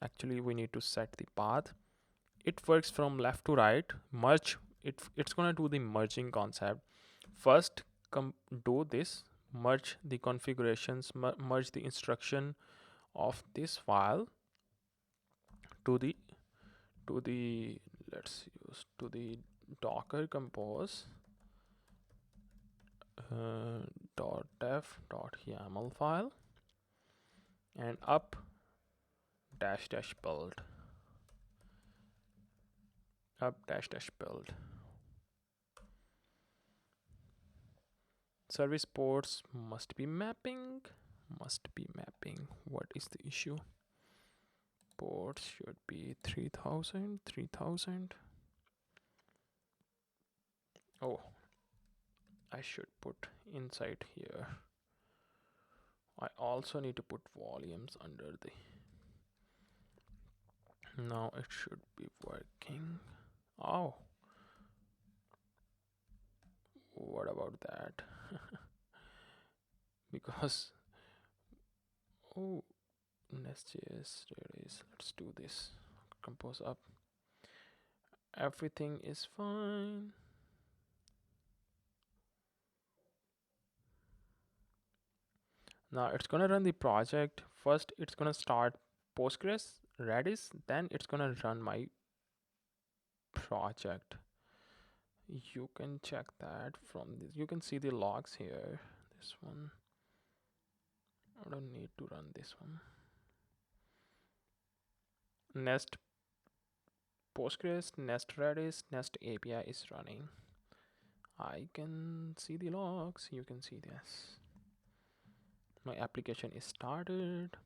Actually, we need to set the path. It works from left to right. Merge. It's gonna do the merging concept. First, do this. Merge the configurations. Merge the instruction of this file to the let's use to the Docker compose .def.yaml file and up -- build build. Service ports must be mapping. What is the issue? Ports should be 3000. Oh, I should put inside here. I also need to put volumes under the. Now it should be working. Oh, what about that? Because NestJS release. Let's do this. Compose up. Everything is fine. Now it's gonna run the project. First, it's gonna start Postgres, Redis, then it's gonna run my project. You can check that from this. You can see the logs here. This one. I don't need to run this one. Nest Postgres, Nest Redis, Nest API is running. I can see the logs. You can see this. My application is started.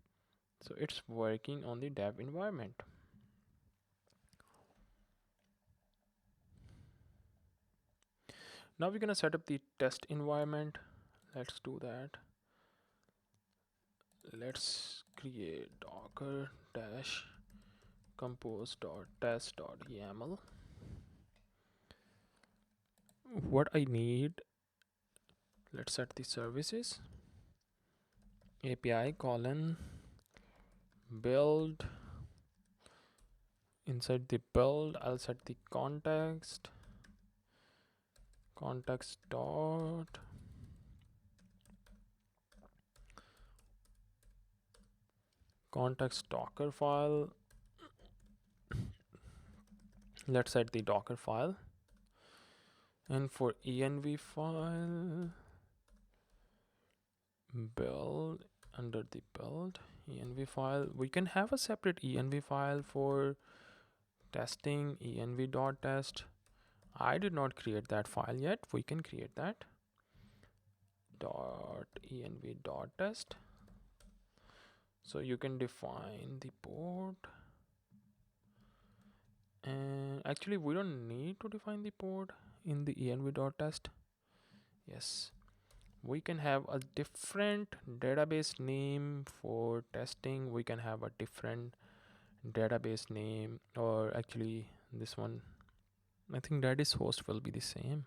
So it's working on the dev environment. Now we're gonna set up the test environment. Let's do that. Let's create docker compose.test.yaml. What I need, let's set the services. API : build. Inside the build, I'll set the context dot context docker file. Let's set the docker file, and for env file, build under the build env file. We can have a separate env file for testing, env.test. I did not create that file yet. We can create that. .env.test. So you can define the port. And actually, we don't need to define the port in the env.test. Yes, we can have a different database name for testing. We can have a different database name, or actually this one, I think Redis host will be the same,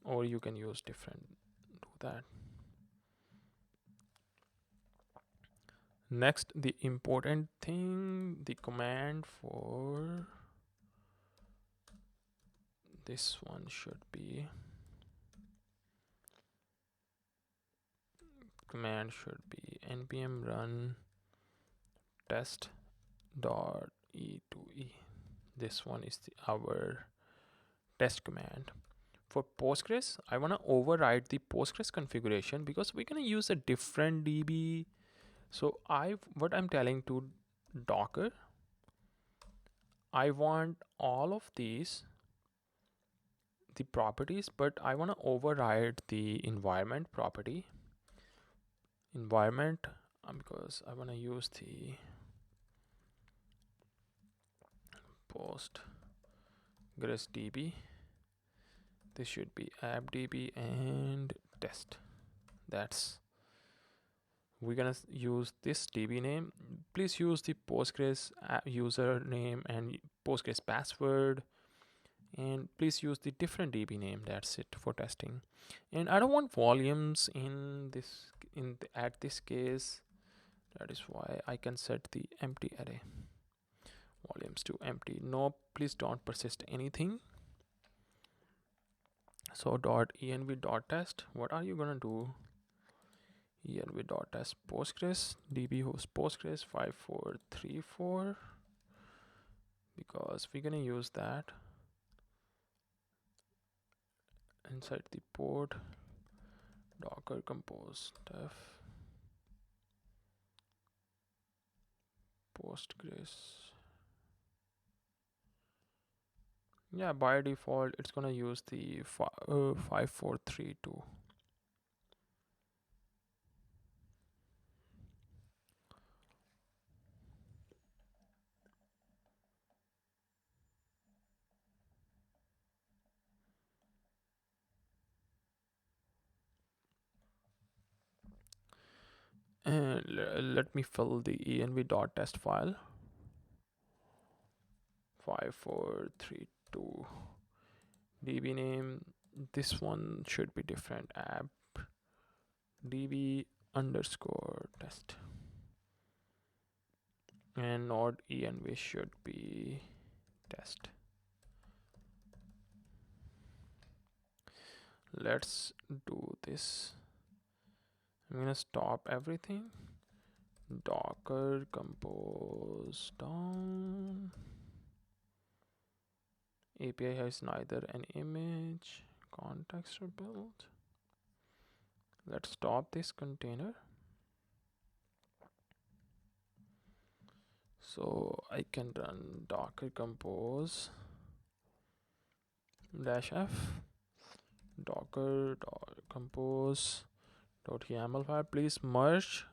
or you can use different. Do that. Next, the important thing, the command for this one should be npm run test.e2e. This one is our test command. For Postgres, I want to override the Postgres configuration because we're going to use a different DB. So what I'm telling to Docker, I want all of these, the properties, but I want to override the environment property. Environment, because I want to use the Postgres DB. This should be appdb and test. That's we're gonna use this DB name. Please use the Postgres username and Postgres password, and please use the different DB name. That's it for testing. And I don't want volumes in this at this case. That is why I can set the empty array volumes to empty. No, please don't persist anything. So .env.test. What are you gonna do? env.test Postgres db host Postgres 5434, because we're gonna use that inside the port. Docker compose def Postgres. Yeah, by default it's gonna use the 5432. And let me fill the env.test file. 5432 db name. This one should be different. App db underscore test, and node env should be test. Let's do this. I'm gonna stop everything. Docker compose down. API has neither an image, context, or build. Let's stop this container. So I can run docker compose -f docker compose .yaml file. Please merge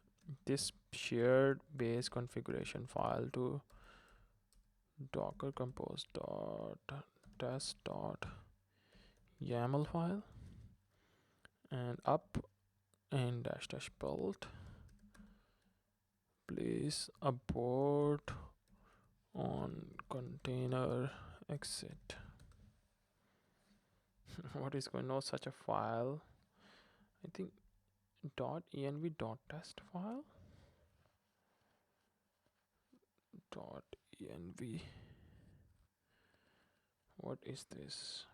this shared base configuration file to docker compose test .yaml file, and up and -- build. Please abort on container exit. What is going on? Such a file? I think .env.test file. .env. What is this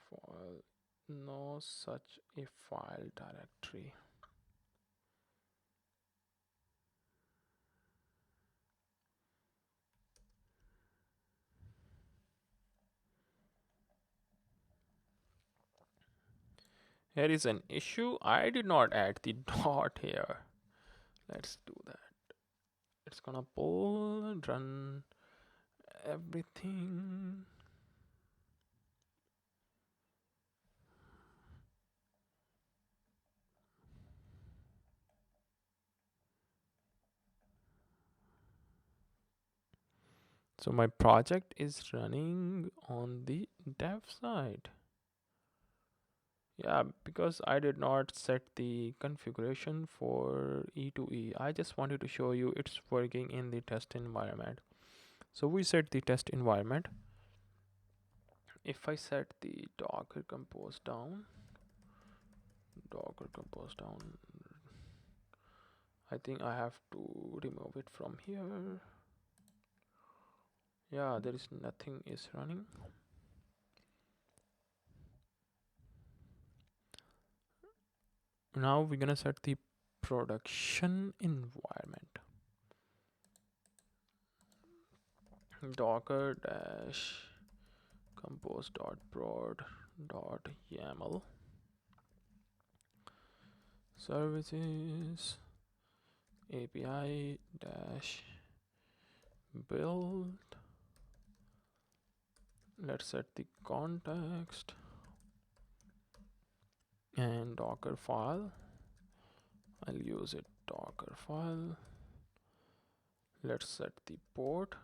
file? No such a file directory. Here is an issue. I did not add the dot here. Let's do that. It's gonna pull and run everything. So my project is running on the dev side. Yeah, because I did not set the configuration for E2E. I just wanted to show you it's working in the test environment. So we set the test environment. If I set the docker compose down, I think I have to remove it from here. Yeah, there is nothing is running. Now we're gonna set the production environment. Docker dash compose dot prod dot yaml services API dash build. Let's set the context and docker file. I'll use it docker file. Let's set the port.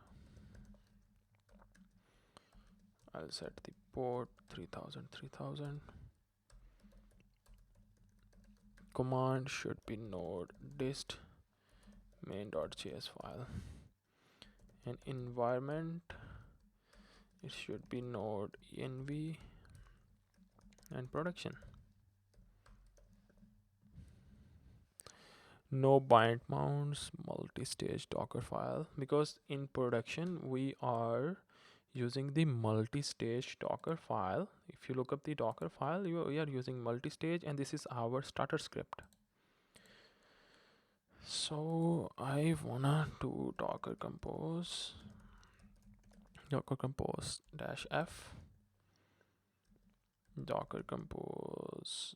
I'll set the port 3000. Command should be node dist main.js file, and environment, it should be node env and production. No bind mounts, multi-stage Docker file, because in production we are using the multi-stage Docker file. If you look up the Docker file, we are using multi-stage, and this is our starter script. So I wanna do docker compose -f docker compose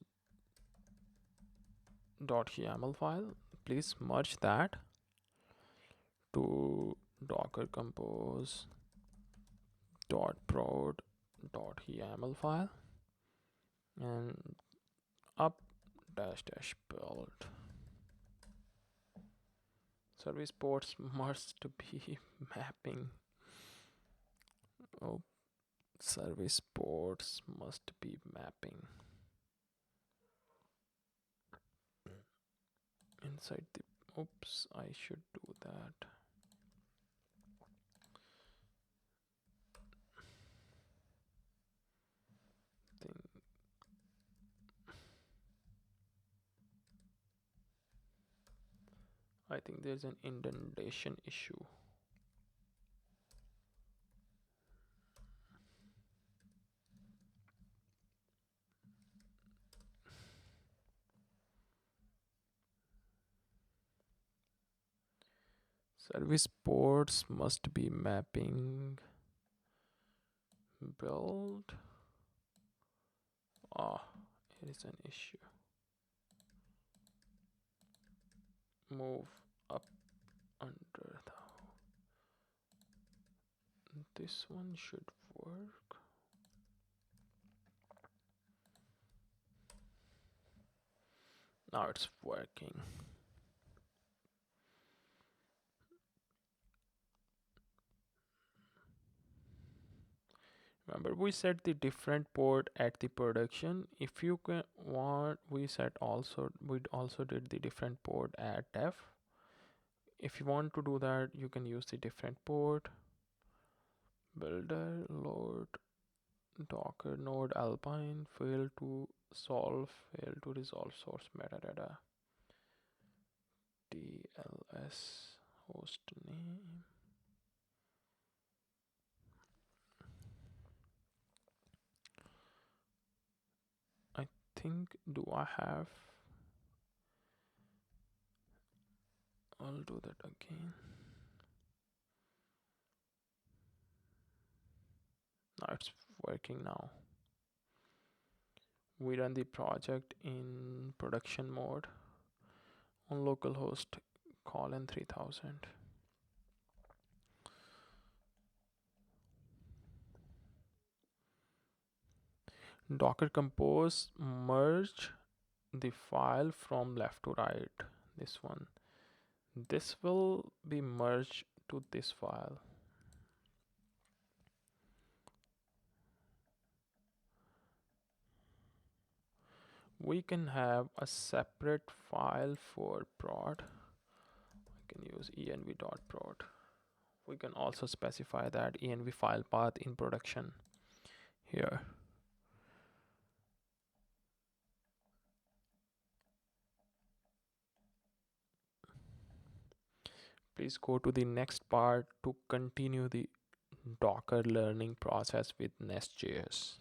.yaml file. Please merge that to docker compose .prod .yaml file, and up --build. Service ports must be mapping. Oh, service ports must be mapping inside the, oops, I should do that. I think there's an indentation issue. Service ports must be mapping build. Here is an issue. Move up under the, this one should work. Now it's working. Remember, we set the different port at the production. If you can want, we also did the different port at dev. If you want to do that, you can use the different port. Builder load docker node alpine fail to resolve source metadata. TLS host name. I think, do I have? I'll do that again. Now it's working now. We run the project in production mode on localhost :3000. Docker compose merge the file from left to right. This one. This will be merged to this file. We can have a separate file for prod. I can use env.prod. We can also specify that env file path in production here. Please go to the next part to continue the Docker learning process with NestJS.